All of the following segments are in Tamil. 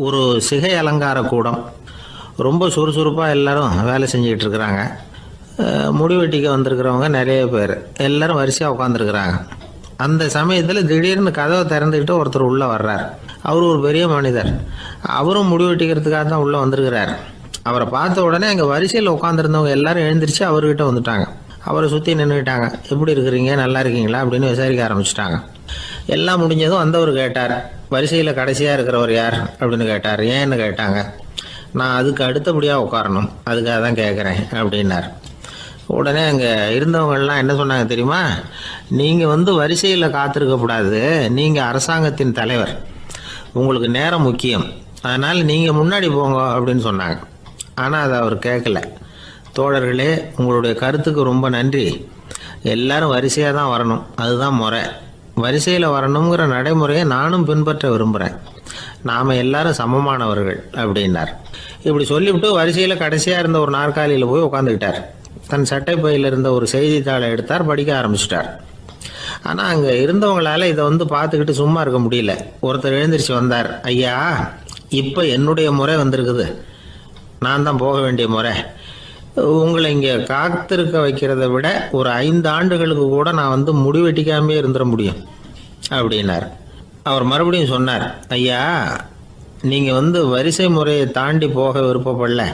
ஒரு சிகை அலங்கார கூடம். ரொம்ப சுறுசுறுப்பாக எல்லாரும் வேலை செஞ்சுக்கிட்டு இருக்கிறாங்க. முடி வெட்டிக்க வந்திருக்கிறவங்க நிறைய பேர் எல்லாரும் வரிசையாக உட்காந்துருக்குறாங்க. அந்த சமயத்தில் திடீர்னு கதவை திறந்துக்கிட்டு ஒருத்தர் உள்ளே வர்றார். அவர் ஒரு பெரிய மனிதர். அவரும் முடி வெட்டிக்கிறதுக்காக தான் உள்ளே வந்திருக்கிறார். அவரை பார்த்த உடனே அங்கே வரிசையில் உட்காந்துருந்தவங்க எல்லாரும் எழுந்திரிச்சு அவர்கிட்ட வந்துட்டாங்க. அவரை சுற்றி நின்றுக்கிட்டாங்க. எப்படி இருக்கிறீங்க, நல்லா இருக்கீங்களா அப்படின்னு விசாரிக்க ஆரம்பிச்சிட்டாங்க. எல்லாம் முடிஞ்சதும் வந்தவர் கேட்டார், வரிசையில் கடைசியாக இருக்கிறவர் யார் அப்படின்னு கேட்டார். ஏன்னு கேட்டாங்க. நான் அதுக்கு அடுத்தபடியாக உட்காரணும், அதுக்காக தான் கேட்குறேன் அப்படின்னார். உடனே அங்கே இருந்தவங்கள்லாம் என்ன சொன்னாங்க தெரியுமா? நீங்கள் வரிசையில் காத்திருக்கக்கூடாது, நீங்கள் அரசாங்கத்தின் தலைவர், உங்களுக்கு நேரம் முக்கியம், அதனால் நீங்கள் முன்னாடி போங்க அப்படின்னு சொன்னாங்க. ஆனால் அதை அவர் கேட்கல. தோழர்களே, உங்களுடைய கருத்துக்கு ரொம்ப நன்றி. எல்லாரும் வரிசையாக தான் வரணும், அதுதான் முறை. வரிசையில் வரணுங்கிற நடைமுறையை நானும் பின்பற்ற விரும்புகிறேன். நாம் எல்லாரும் சமமானவர்கள் அப்படின்னார். இப்படி சொல்லிவிட்டு வரிசையில் கடைசியாக இருந்த ஒரு நாற்காலியில் போய் உட்காந்துக்கிட்டார். தன் சட்டை பையில் இருந்த ஒரு செய்தித்தாளை எடுத்தார், படிக்க ஆரம்பிச்சிட்டார். ஆனால் அங்கே இருந்தவங்களால இதை பார்த்துக்கிட்டு சும்மா இருக்க முடியல. ஒருத்தர் எழுந்திரிச்சு வந்தார். ஐயா, இப்போ என்னுடைய முறை வந்திருக்குது, நான் தான் போக வேண்டிய முறை. உங்களை இங்கே காத்திருக்க வைக்கிறத விட ஒரு 5 ஆண்டுகளுக்கு கூட நான் முடி வெட்டிக்காமே இருந்துட முடியும் அப்படின்னார். அவர் மறுபடியும் சொன்னார், ஐயா, நீங்கள் வரிசை முறையை தாண்டி போக விருப்பப்படல,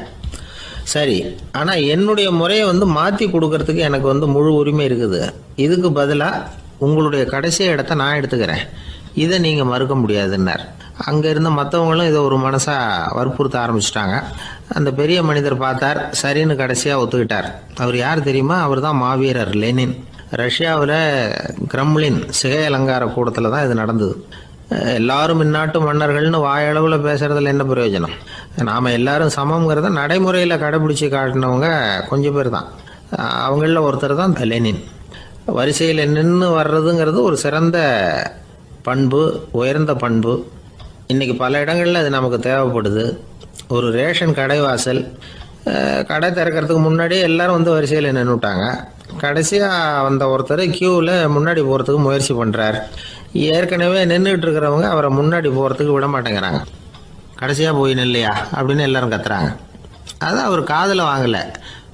சரி, ஆனால் என்னுடைய முறையை மாற்றி கொடுக்கறதுக்கு எனக்கு முழு உரிமை இருக்குது. இதுக்கு பதிலாக உங்களுடைய கடைசி இடத்த நான் எடுத்துக்கிறேன், இதை நீங்கள் மறுக்க முடியாதுன்னார். அங்கே இருந்த மற்றவங்களும் இதை ஒரு மனசாக வற்புறுத்த ஆரம்பிச்சிட்டாங்க. அந்த பெரிய மனிதர் பார்த்தார், சரின்னு கடைசியாக ஒத்துக்கிட்டார். அவர் யார் தெரியுமா? அவர் தான் மாவீரர் லெனின். ரஷ்யாவில் கிரெம்ளின் சிகை அலங்கார கூடத்தில் தான் இது நடந்தது. எல்லாரும் இந்நாட்டு மன்னர்கள்னு வாயளவில் பேசுகிறதுல என்ன பிரயோஜனம்? நாம் எல்லாரும் சமங்கிறத நடைமுறையில் கடைபிடிச்சி காட்டினவங்க கொஞ்சம் பேர் தான். அவங்களில் ஒருத்தர் தான் லெனின். வரிசையில் நின்று வர்றதுங்கிறது ஒரு சிறந்த பண்பு, உயர்ந்த பண்பு. இன்றைக்கி பல இடங்களில் அது நமக்கு தேவைப்படுது. ஒரு ரேஷன் கடை வாசல், கடை திறக்கிறதுக்கு முன்னாடியே எல்லோரும் வரிசையில் நின்றுட்டாங்க. கடைசியாக வந்த ஒருத்தர் க்யூவில் முன்னாடி போகிறதுக்கு முயற்சி பண்ணுறார். ஏற்கனவே நின்றுட்டு இருக்கிறவங்க அவரை முன்னாடி போகிறதுக்கு விட மாட்டேங்கிறாங்க. கடைசியாக போய் நில்லையா அப்படின்னு எல்லாரும் கத்துறாங்க. அது அவர் காதில் வாங்கலை.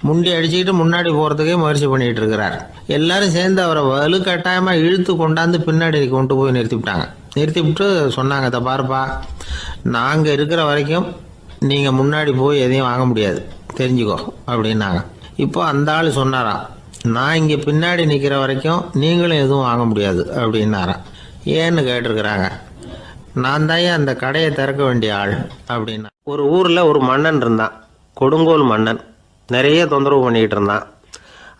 முண்டி அடிச்சுக்கிட்டு முன்னாடி போகிறதுக்கே முயற்சி பண்ணிகிட்டு இருக்கிறார். எல்லாரும் சேர்ந்து அவரை வலுக்கட்டாயமாக இழுத்து கொண்டாந்து பின்னாடி கொண்டு போய் நிறுத்திவிட்டாங்க. நிறுத்திவிட்டு சொன்னாங்க, இதை பாருப்பா, நாங்கள் இருக்கிற வரைக்கும் நீங்கள் முன்னாடி போய் எதையும் வாங்க முடியாது, தெரிஞ்சுக்கோ அப்படின்னாங்க. இப்போ அந்த ஆள் சொன்னாராம், நான் இங்கே பின்னாடி நிற்கிற வரைக்கும் நீங்களும் எதுவும் வாங்க முடியாது அப்படின்னாராம். ஏன்னு கேட்டிருக்கிறாங்க. நான் தான் அந்த கடையை திறக்க வேண்டிய ஆள் அப்படின்னா. ஒரு ஊரில் ஒரு மன்னன் இருந்தான், கொடுங்கோல் மன்னன். நிறைய தொந்தரவு பண்ணிக்கிட்டு இருந்தான்.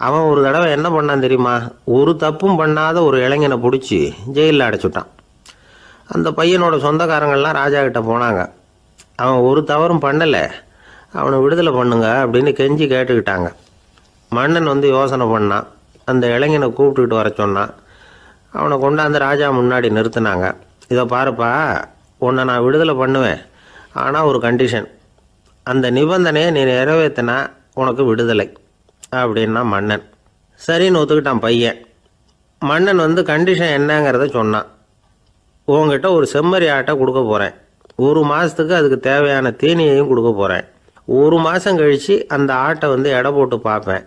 அவன் ஒரு தடவை என்ன பண்ணான் தெரியுமா? ஒரு தப்பும் பண்ணாத ஒரு இளைஞனை பிடிச்சி ஜெயிலில் அடைச்சுட்டான். அந்த பையனோட சொந்தக்காரங்கள்லாம் ராஜா கிட்ட போனாங்க. அவன் ஒரு தவறும் பண்ணலை, அவனை விடுதலை பண்ணுங்க அப்படின்னு கெஞ்சி கேட்டுக்கிட்டாங்க. மன்னன் யோசனை பண்ணான். அந்த இளைஞனை கூப்பிட்டுக்கிட்டு வர சொன்னான். அவனை கொண்டாந்து ராஜா முன்னாடி நிறுத்தினாங்க. இதை பாருப்பா, உன்னை நான் விடுதலை பண்ணுவேன், ஆனால் ஒரு கண்டிஷன். அந்த நிபந்தனையை நீ நிறைவேற்றினா உனக்கு விடுதலை அப்படின்னா மன்னன். சரின்னு ஒத்துக்கிட்டான் பையன். மன்னன் கண்டிஷன் என்னங்கிறத சொன்னான். உங்ககிட்ட ஒரு செம்மறி ஆட்டை கொடுக்க போகிறேன், 1 மாதத்துக்கு அதுக்கு தேவையான தீனியையும் கொடுக்க போகிறேன். 1 மாதம் கழித்து அந்த ஆட்டை எடை போட்டு பார்ப்பேன்.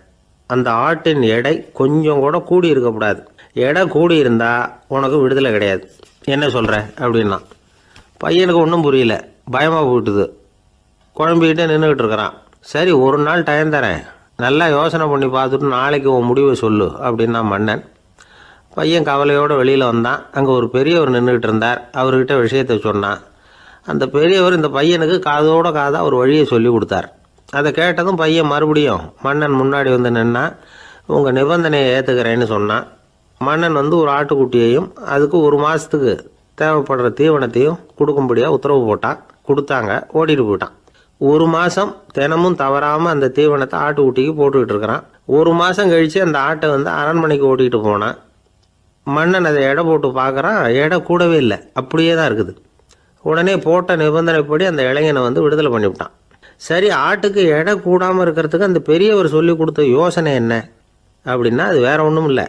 அந்த ஆட்டின் எடை கொஞ்சம் கூட கூடி இருக்கக்கூடாது. எடை கூடி இருந்தால் உனக்கு விடுதலை கிடையாது. என்ன சொல்கிற அப்படின்னா. பையனுக்கு ஒன்றும் புரியல, பயமாக போயிட்டுது. குழம்பிக்கிட்டே நின்றுக்கிட்டு இருக்கிறான். சரி, ஒரு நாள் டைம் தரேன், நல்லா யோசனை பண்ணி பார்த்துட்டு நாளைக்கு உன் முடிவை சொல்லு அப்படின்னா மன்னன். பையன் கவலையோடு வெளியில் வந்தான். அங்கே ஒரு பெரியவர் நின்றுக்கிட்டு இருந்தார். அவர்கிட்ட விஷயத்தை சொன்னான். அந்த பெரியவர் இந்த பையனுக்கு காதோட காதாக ஒரு வழியை சொல்லி கொடுத்தார். அதை கேட்டதும் பையன் மறுபடியும் மன்னன் முன்னாடி நின்னா, உங்கள் நிபந்தனையை ஏற்றுக்கிறேன்னு சொன்னான். மன்னன் ஒரு ஆட்டுக்குட்டியையும் அதுக்கு 1 மாதத்துக்கு தேவைப்படுற தீவனத்தையும் கொடுக்கும்படியாக உத்தரவு போட்டான். கொடுத்தாங்க, ஓடிட்டு போயிட்டான். 1 மாதம் தினமும் தவறாமல் அந்த தீவனத்தை ஆட்டுக்குட்டிக்கு போட்டுக்கிட்டு இருக்கிறான். 1 மாதம் கழித்து அந்த ஆட்டை அரண்மனைக்கு ஓட்டிகிட்டு போனான். மன்னன் அதை எடை போட்டு பார்க்குறான், எடை கூடவே இல்லை, அப்படியே தான் இருக்குது. உடனே போட்ட நிபந்தனைப்படி அந்த இளைஞனை விடுதலை பண்ணிவிட்டான். சரி, ஆட்டுக்கு எடை கூடாமல் இருக்கிறதுக்கு அந்த பெரியவர் சொல்லி கொடுத்த யோசனை என்ன அப்படின்னா, அது வேற ஒன்றும் இல்லை.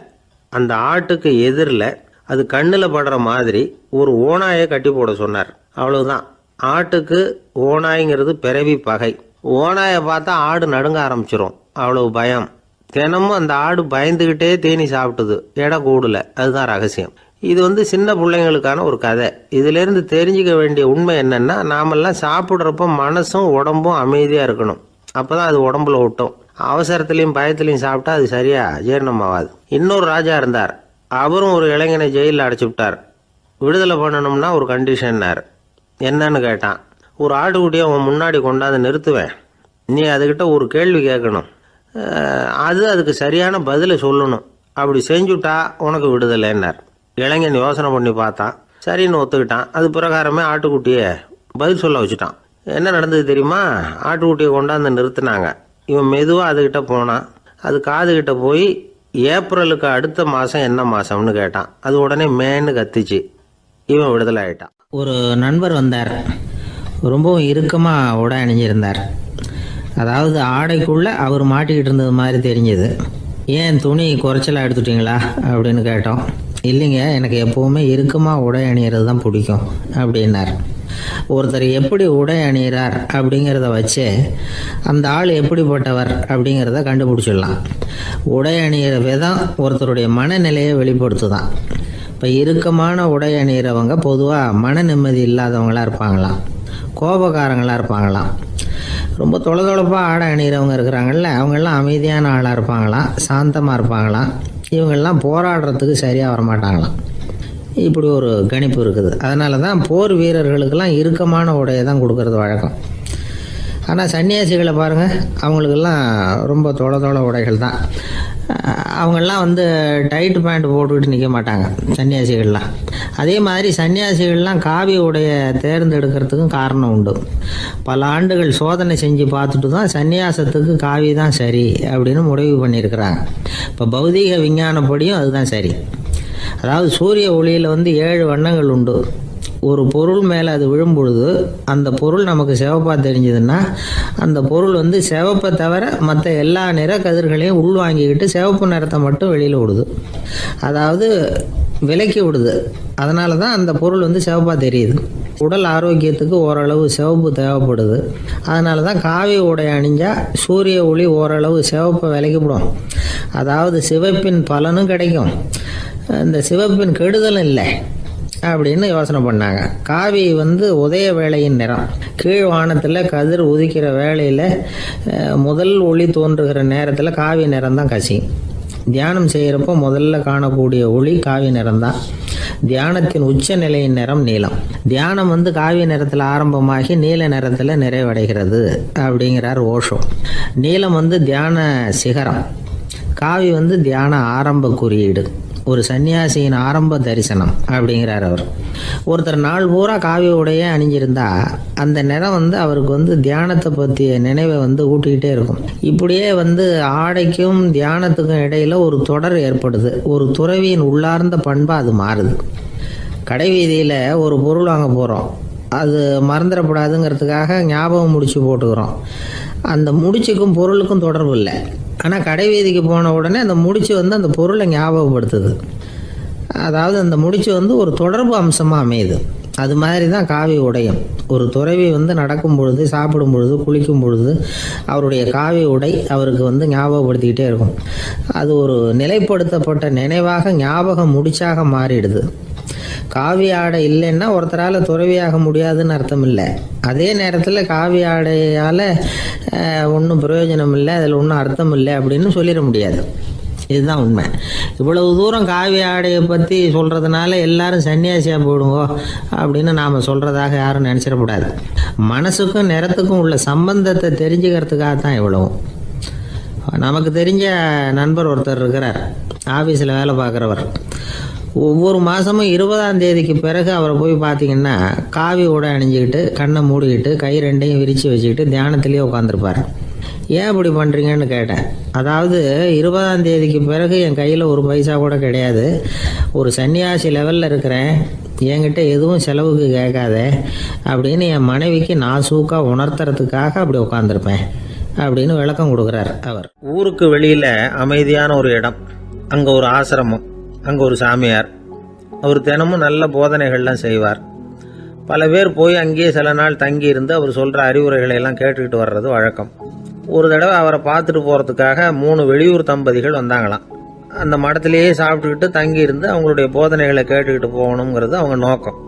அந்த ஆட்டுக்கு எதிரில் அது கண்ணில் படுற மாதிரி ஒரு ஓனாயை கட்டி போட சொன்னார். அவ்வளவுதான். ஆட்டுக்கு ஓநாய்ங்கிறது பிறவி பகை. ஓநாயை பார்த்தா ஆடு நடுங்க ஆரம்பிச்சிரும், அவ்வளவு பயம். தினமும் அந்த ஆடு பயந்துக்கிட்டே தேனி சாப்பிட்டுது, எடை கூடல. அதுதான் ரகசியம். இது சின்ன பிள்ளைங்களுக்கான ஒரு கதை. இதிலேருந்து தெரிஞ்சுக்க வேண்டிய உண்மை என்னன்னா, நாமெல்லாம் சாப்பிட்றப்ப மனசும் உடம்பும் அமைதியாக இருக்கணும். அப்போ தான் அது உடம்புல விட்டும். அவசரத்துலேயும் பயத்துலையும் சாப்பிட்டா அது சரியாக ஜீரணமாகாது. இன்னொரு ராஜா இருந்தார். அவரும் ஒரு இளைஞனை ஜெயிலில் அடைச்சி விட்டார். விடுதலை பண்ணணும்னா ஒரு கண்டிஷன்னார். என்னன்னு கேட்டான். ஒரு ஆட்டுக்குட்டியை அவன் முன்னாடி கொண்டாந்து நிறுத்துவேன், நீ அதுக்கிட்ட ஒரு கேள்வி கேட்கணும், அதுக்கு சரியான பதிலை சொல்லணும். அப்படி செஞ்சுட்டா உனக்கு விடுதலைன்னார். இளைஞன் யோசனை பண்ணி பார்த்தான், சரின்னு ஒத்துக்கிட்டான். அது பிரகாரமே ஆட்டுக்குட்டியை பதில் சொல்ல வச்சுட்டான். என்ன நடந்தது தெரியுமா? ஆட்டுக்குட்டியை கொண்டாந்து நிறுத்தினாங்க. இவன் மெதுவாக அதுக்கிட்ட போனான். அது காதுகிட்ட போய் ஏப்ரலுக்கு அடுத்த மாதம் என்ன மாதம்னு கேட்டான். அது உடனே மேன்னு கத்திச்சு. இவன் விடுதலை ஆகிட்டான். ஒரு நண்பர் வந்தார். ரொம்பவும் இறுக்கமாக உடை அணிஞ்சிருந்தார். அதாவது ஆடைக்குள்ளே அவர் மாட்டிக்கிட்டு இருந்தது மாதிரி தெரிஞ்சது. ஏன் துணி குறைச்சலாக எடுத்துட்டிங்களா அப்படின்னு கேட்டோம். இல்லைங்க, எனக்கு எப்போவுமே இறுக்கமாக உடை அணிகிறது தான் பிடிக்கும் அப்படின்னார். ஒருத்தர் எப்படி உடை அணிகிறார் அப்படிங்கிறத வச்சு அந்த ஆள் எப்படிப்பட்டவர் அப்படிங்கிறத கண்டுபிடிச்சிடலாம். உடை அணிகிற விதம் ஒருத்தருடைய மனநிலையை வெளிப்படுத்துதான். இப்போ இறுக்கமான உடை அணிகிறவங்க பொதுவாக மன நிம்மதி இல்லாதவங்களாக இருப்பாங்களாம், கோபக்காரங்களாக இருப்பாங்களாம். ரொம்ப தொலைதொலைப்பாக ஆடை அணிகிறவங்க இருக்கிறாங்கல்ல, அவங்கெல்லாம் அமைதியான ஆளாக இருப்பாங்களாம், சாந்தமாக இருப்பாங்களாம். இவங்கெல்லாம் போராடுறதுக்கு சரியாக வரமாட்டாங்களாம். இப்படி ஒரு கணிப்பு இருக்குது. அதனால தான் போர் வீரர்களுக்கெல்லாம் இறுக்கமான உடையை தான் கொடுக்கறது வழக்கம். ஆனால் சன்னியாசிகளை பாருங்கள், அவங்களுக்கெல்லாம் ரொம்ப தொலை உடைகள் தான். அவங்கெல்லாம் டைட் பேண்ட் போட்டுக்கிட்டு நிற்க மாட்டாங்க சன்னியாசிகள்லாம். அதே மாதிரி சன்னியாசிகள்லாம் காவி உடைய தேர்ந்தெடுக்கிறதுக்கும் காரணம் உண்டு. பல ஆண்டுகள் சோதனை செஞ்சு பார்த்துட்டு தான் சன்னியாசத்துக்கு காவி தான் சரி அப்படின்னு முடிவு பண்ணியிருக்கிறாங்க. இப்போ பௌதீக விஞ்ஞானப்படியும் அதுதான் சரி. அதாவது சூரிய ஒளியில் 7 வண்ணங்கள் உண்டு. ஒரு பொருள் மேலே அது விழும்பொழுது அந்த பொருள் நமக்கு சிவப்பாக தெரிஞ்சதுன்னா அந்த பொருள் சிவப்பை தவிர மற்ற எல்லா நிற கதிர்களையும் உள்வாங்கிக்கிட்டு சிவப்பு நிறத்தை மட்டும் வெளியில் விடுது. அதாவது விலக்கி விடுது. அதனால தான் அந்த பொருள் சிவப்பாக தெரியுது. உடல் ஆரோக்கியத்துக்கு ஓரளவு சிவப்பு தேவைப்படுது. அதனால தான் காவி உடை அணிஞ்சால் சூரிய ஒளி ஓரளவு சிவப்பை விலக்கிவிடும். அதாவது சிவப்பின் பலனும் கிடைக்கும், இந்த சிவப்பின் கெடுதலும் இல்லை அப்படின்னு யோசனை பண்ணாங்க. காவி உதய வேளையின் நிறம். கீழ் வானத்தில் கதிர் உதிக்கிற வேளையில் முதல் ஒளி தோன்றுகிற நேரத்தில் காவி நிறம் தான் கசியும். தியானம் செய்கிறப்போ முதல்ல காணக்கூடிய ஒளி காவி நிறம்தான். தியானத்தின் உச்ச நிலையின் நிறம் நீலம். தியானம் காவி நிறத்தில் ஆரம்பமாகி நீல நிறத்தில் நிறைவடைகிறது அப்படிங்கிறார் ஓஷோ. நீலம் தியான சிகரம், காவி தியான ஆரம்ப குறியீடு, ஒரு சன்னியாசியின் ஆரம்ப தரிசனம் அப்படிங்கிறார் அவர். ஒருத்தர் நாள் பூரா காவி உடையே அணிஞ்சிருந்தா அந்த நிறம் அவருக்கு தியானத்தை பற்றிய நினைவை ஊட்டிக்கிட்டே இருக்கும். இப்படியே ஆடைக்கும் தியானத்துக்கும் இடையில ஒரு தொடர் ஏற்படுது. ஒரு துறவியின் உள்ளார்ந்த பண்பாக அது மாறுது. கடை வீதியில் ஒரு பொருள் வாங்க போகிறோம், அது மறந்துடக்கூடாதுங்கிறதுக்காக ஞாபகம் முடிச்சு போட்டுக்கிறோம். அந்த முடிச்சுக்கும் பொருளுக்கும் தொடர்பு இல்லை. ஆனால் கடை வீதிக்கு போன உடனே அந்த முடிச்சு அந்த பொருளை ஞாபகப்படுத்துது. அதாவது அந்த முடிச்சு ஒரு தொடர்பு அம்சமாக அமையுது. அது மாதிரி தான் காவி உடையும். ஒரு துறவி நடக்கும் பொழுது, சாப்பிடும் பொழுது, குளிக்கும் பொழுது அவருடைய காவி உடை அவருக்கு ஞாபகப்படுத்திக்கிட்டே இருக்கும். அது ஒரு நிலைப்படுத்தப்பட்ட நினைவாக ஞாபக முடிச்சாக மாறிடுது. காவி ஆடை இல்லைன்னா ஒருத்தரால் துறவியாக முடியாதுன்னு அர்த்தம் இல்லை. அதே நேரத்தில் காவி ஆடையால் ஒன்றும் பிரயோஜனம் இல்லை, அதில் ஒன்றும் அர்த்தம் இல்லை அப்படின்னு சொல்லிட முடியாது. இதுதான் உண்மை. இவ்வளவு தூரம் காவி ஆடையை பற்றி சொல்கிறதுனால எல்லாரும் சன்னியாசியாக போயிடுங்கோ அப்படின்னு நாம் சொல்கிறதாக யாரும் நினச்சிடக்கூடாது. மனசுக்கும் நிறத்துக்கும் உள்ள சம்பந்தத்தை தெரிஞ்சுக்கிறதுக்காக தான் இவ்வளவும். நமக்கு தெரிஞ்ச நண்பர் ஒருத்தர் இருக்கிறார், ஆஃபீஸில் வேலை பார்க்குறவர். ஒவ்வொரு மாதமும் 20ஆம் தேதிக்கு பிறகு அவரை போய் பார்த்தீங்கன்னா காவி உடை அணிஞ்சிக்கிட்டு, கண்ணை மூடிக்கிட்டு, கை ரெண்டையும் விரித்து வச்சுக்கிட்டு தியானத்திலேயே உட்காந்துருப்பார். ஏன் இப்படி பண்ணுறீங்கன்னு கேட்டேன். அதாவது 20ஆம் தேதிக்கு பிறகு என் கையில் ஒரு பைசா கூட கிடையாது, ஒரு சன்னியாசி லெவலில் இருக்கிறேன், என்கிட்ட எதுவும் செலவுக்கு கேட்காத அப்படின்னு என் மனைவிக்கு நான் சூக்காக உணர்த்துறதுக்காக அப்படி உட்காந்துருப்பேன் அப்படின்னு விளக்கம் கொடுக்குறார் அவர். ஊருக்கு வெளியில் அமைதியான ஒரு இடம், அங்கே ஒரு ஆசிரமம், அங்கே ஒரு சாமியார். அவர் தினமும் நல்ல போதனைகள்லாம் செய்வார். பல பேர் போய் அங்கேயே சில நாள் தங்கி இருந்து அவர் சொல்கிற அறிவுரைகளை எல்லாம் கேட்டுக்கிட்டு வர்றது வழக்கம். ஒரு தடவை அவரை பார்த்துட்டு போகிறதுக்காக 3 வெளியூர் தம்பதிகள் வந்தாங்களாம். அந்த மடத்திலேயே சாப்பிட்டுக்கிட்டு தங்கி இருந்து அவங்களுடைய போதனைகளை கேட்டுக்கிட்டு போகணுங்கிறது அவங்க நோக்கம்.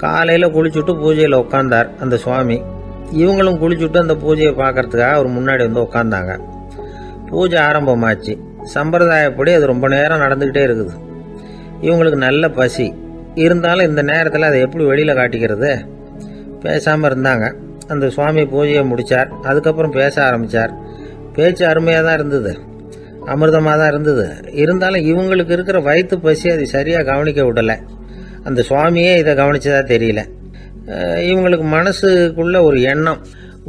காலையில் குளிச்சுட்டு பூஜையில் உட்காந்தார் அந்த சுவாமி. இவங்களும் குளிச்சுட்டு அந்த பூஜையை பார்க்கறதுக்காக அவர் முன்னாடி வந்து உட்காந்தாங்க. பூஜை ஆரம்பமாச்சு. சம்பிரதாயப்படி அது ரொம்ப நேரம் நடந்துக்கிட்டே இருக்குது. இவங்களுக்கு நல்ல பசி இருந்தாலும் இந்த நேரத்தில் அதை எப்படி வெளியில் காட்டிக்கிறது? பேசாமல் இருந்தாங்க. அந்த சுவாமி பூஜையை முடித்தார். அதுக்கப்புறம் பேச ஆரம்பித்தார். பேச்சு அருமையாக தான் இருந்தது, அமிர்தமாக தான் இருந்தது. இருந்தாலும் இவங்களுக்கு இருக்கிற வயிற்று பசி அது சரியாக கவனிக்க விடலை. அந்த சுவாமியே இதை கவனிச்சதா தெரியல. இவங்களுக்கு மனசுக்குள்ள ஒரு எண்ணம்,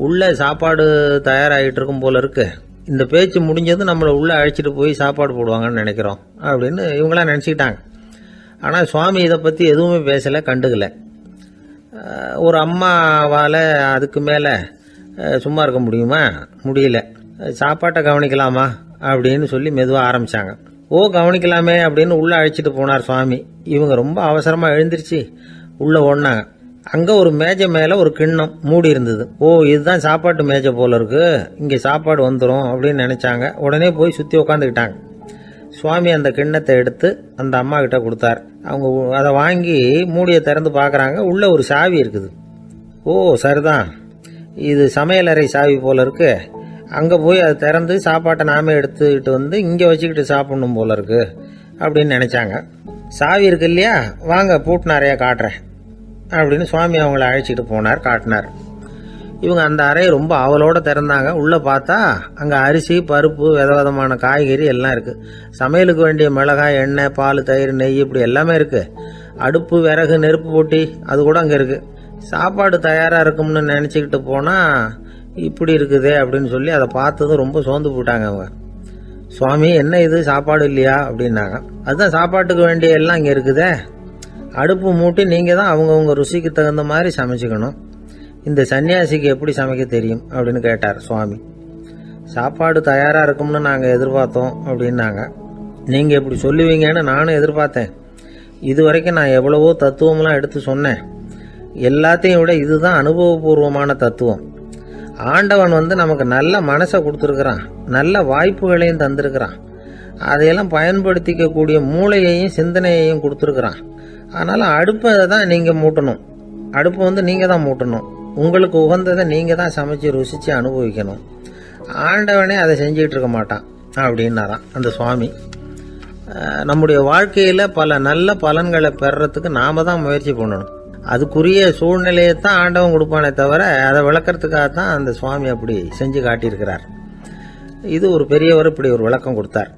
உள்ளே சாப்பாடு தயாராகிட்டு இருக்கும் போல இருக்கு, இந்த பேச்சு முடிஞ்சது நம்மளை உள்ளே அழைச்சிட்டு போய் சாப்பாடு போடுவாங்கன்னு நினைக்கிறோம் அப்படின்னு இவங்களாம் நினச்சிக்கிட்டாங்க. ஆனால் சுவாமி இதை பற்றி எதுவுமே பேசலை, கண்டுக்கலை. ஒரு அம்மாவால் அதுக்கு மேலே சும்மா இருக்க முடியுமா? முடியல. சாப்பாட்டை கவனிக்கலாமா அப்படின்னு சொல்லி மெதுவாக ஆரம்பித்தாங்க. ஓ கவனிக்கலாமே அப்படின்னு உள்ளே அழைச்சிட்டு போனார் சுவாமி. இவங்க ரொம்ப அவசரமாக எழுந்திருச்சு உள்ளே ஓடினாங்க. அங்கே ஒரு மேஜை மேலே ஒரு கிண்ணம் மூடி இருந்தது. ஓ இதுதான் சாப்பாட்டு மேஜை போல இருக்கு, இங்கே சாப்பாடு வந்துடும் அப்படின்னு நினச்சாங்க. உடனே போய் சுற்றி உக்காந்துக்கிட்டாங்க. சுவாமி அந்த கிண்ணத்தை எடுத்து அந்த அம்மா கிட்ட கொடுத்தார். அவங்க அதை வாங்கி மூடியை திறந்து பார்க்குறாங்க. உள்ளே ஒரு சாவி இருக்குது. ஓ சரிதான், இது சமையலறை சாவி போல இருக்கு, அங்கே போய் அதை திறந்து சாப்பாட்டை நாமே எடுத்துக்கிட்டு வந்து இங்கே வச்சுக்கிட்டு சாப்பிடணும் போல இருக்கு அப்படின்னு நினச்சாங்க. சாவி இருக்கு இல்லையா, வாங்க பூட்டு நிறையா காட்டுறேன் அப்படின்னு சுவாமி அவங்கள அழைச்சிட்டு போனார், காட்டினார். இவங்க அந்த அறையை ரொம்ப அவளோட திறந்தாங்க. உள்ளே பார்த்தா அங்கே அரிசி, பருப்பு, விதவிதமான காய்கறி எல்லாம் இருக்குது. சமையலுக்கு வேண்டிய மிளகாய், எண்ணெய், பால், தயிர், நெய் இப்படி எல்லாமே இருக்குது. அடுப்பு, விறகு, நெருப்பு போட்டி அது கூட அங்கே இருக்குது. சாப்பாடு தயாராக இருக்கும்னு நினச்சிக்கிட்டு போனால் இப்படி இருக்குதே அப்படின்னு சொல்லி அதை பார்த்ததும் ரொம்ப சோர்ந்து போட்டாங்க அவங்க. சுவாமி என்ன இது சாப்பாடு இல்லையா அப்படின்னாங்க. அதுதான் சாப்பாட்டுக்கு வேண்டிய எல்லாம் இங்கே இருக்குதே, அடுப்பு மூட்டி நீங்கள் தான் அவங்கவுங்க ருசிக்கு தகுந்த மாதிரி சமைச்சிக்கணும். இந்த சன்னியாசிக்கு எப்படி சமைக்க தெரியும் அப்படின்னு கேட்டார் சுவாமி. சாப்பாடு தயாராக இருக்கும்னு நாங்கள் எதிர்பார்த்தோம் அப்படின்னாங்க. நீங்கள் இப்படி சொல்லுவீங்கன்னு நானும் எதிர்பார்த்தேன். இது வரைக்கும் நான் எவ்வளவோ தத்துவம்லாம் எடுத்து சொன்னேன். எல்லாத்தையும் விட இதுதான் அனுபவபூர்வமான தத்துவம். ஆண்டவன் நமக்கு நல்ல மனசை கொடுத்துருக்குறான், நல்ல வாய்ப்புகளையும் தந்திருக்கிறான், அதையெல்லாம் பயன்படுத்திக்கக்கூடிய மூளையையும் சிந்தனையையும் கொடுத்துருக்குறான். அதனால் அடுப்பை தான் நீங்கள் மூட்டணும், அடுப்பு நீங்கள் தான் மூட்டணும், உங்களுக்கு உகந்ததை நீங்கள் தான் சமைச்சு ருசித்து அனுபவிக்கணும். ஆண்டவனே அதை செஞ்சிகிட்டு இருக்க மாட்டான் அப்படின்னாராம் அந்த சுவாமி. நம்முடைய வாழ்க்கையில் பல நல்ல பலன்களை பெறறதுக்கு நாம் தான் முயற்சி பண்ணணும். அதுக்குரிய சூழ்நிலையை தான் ஆண்டவன் கொடுப்பானே தவிர அதை விளக்கறதுக்காக தான் அந்த சுவாமி அப்படி செஞ்சு காட்டியிருக்கிறார். இது ஒரு பெரியவர் இப்படி ஒரு விளக்கம் கொடுத்தார்.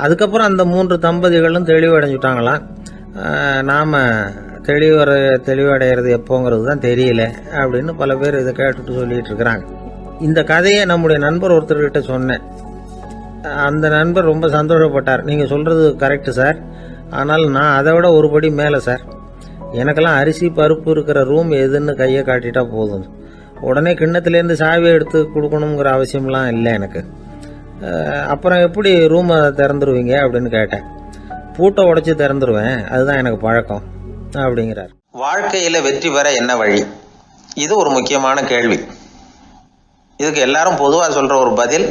அதுக்கப்புறம் அந்த 3 தம்பதிகளும் தெளிவடைஞ்சுட்டாங்களாம். நாம் தெளிவடைகிறது எப்போங்கிறது தான் தெரியல அப்படின்னு பல பேர் இதை கேட்டுட்டு சொல்லிட்டு இருக்கிறாங்க. இந்த கதையை நம்முடைய நண்பர் ஒருத்தர்கிட்ட சொன்னேன். அந்த நண்பர் ரொம்ப சந்தோஷப்பட்டார். நீங்கள் சொல்கிறது கரெக்டு சார், ஆனால் நான் அதை விட ஒரு படி மேலே சார். எனக்கெல்லாம் அரிசி பருப்பு இருக்கிற ரூம் எதுன்னு கையை காட்டிட்டா போதும், உடனே கிண்ணத்துலேருந்து சாவியை எடுத்து கொடுக்கணுங்கிற அவசியம்லாம் இல்லை எனக்கு. அப்புறம் எப்படி ரூமை திறந்துருவீங்க அப்படின்னு கேட்டேன். பூட்டை உடைச்சி திறந்துருவேன், அதுதான் எனக்கு பழக்கம் அப்படிங்கிறார். வாழ்க்கையில் வெற்றி பெற என்ன வழி? இது ஒரு முக்கியமான கேள்வி. இதுக்கு எல்லாரும் பொதுவாக சொல்கிற ஒரு பதில்,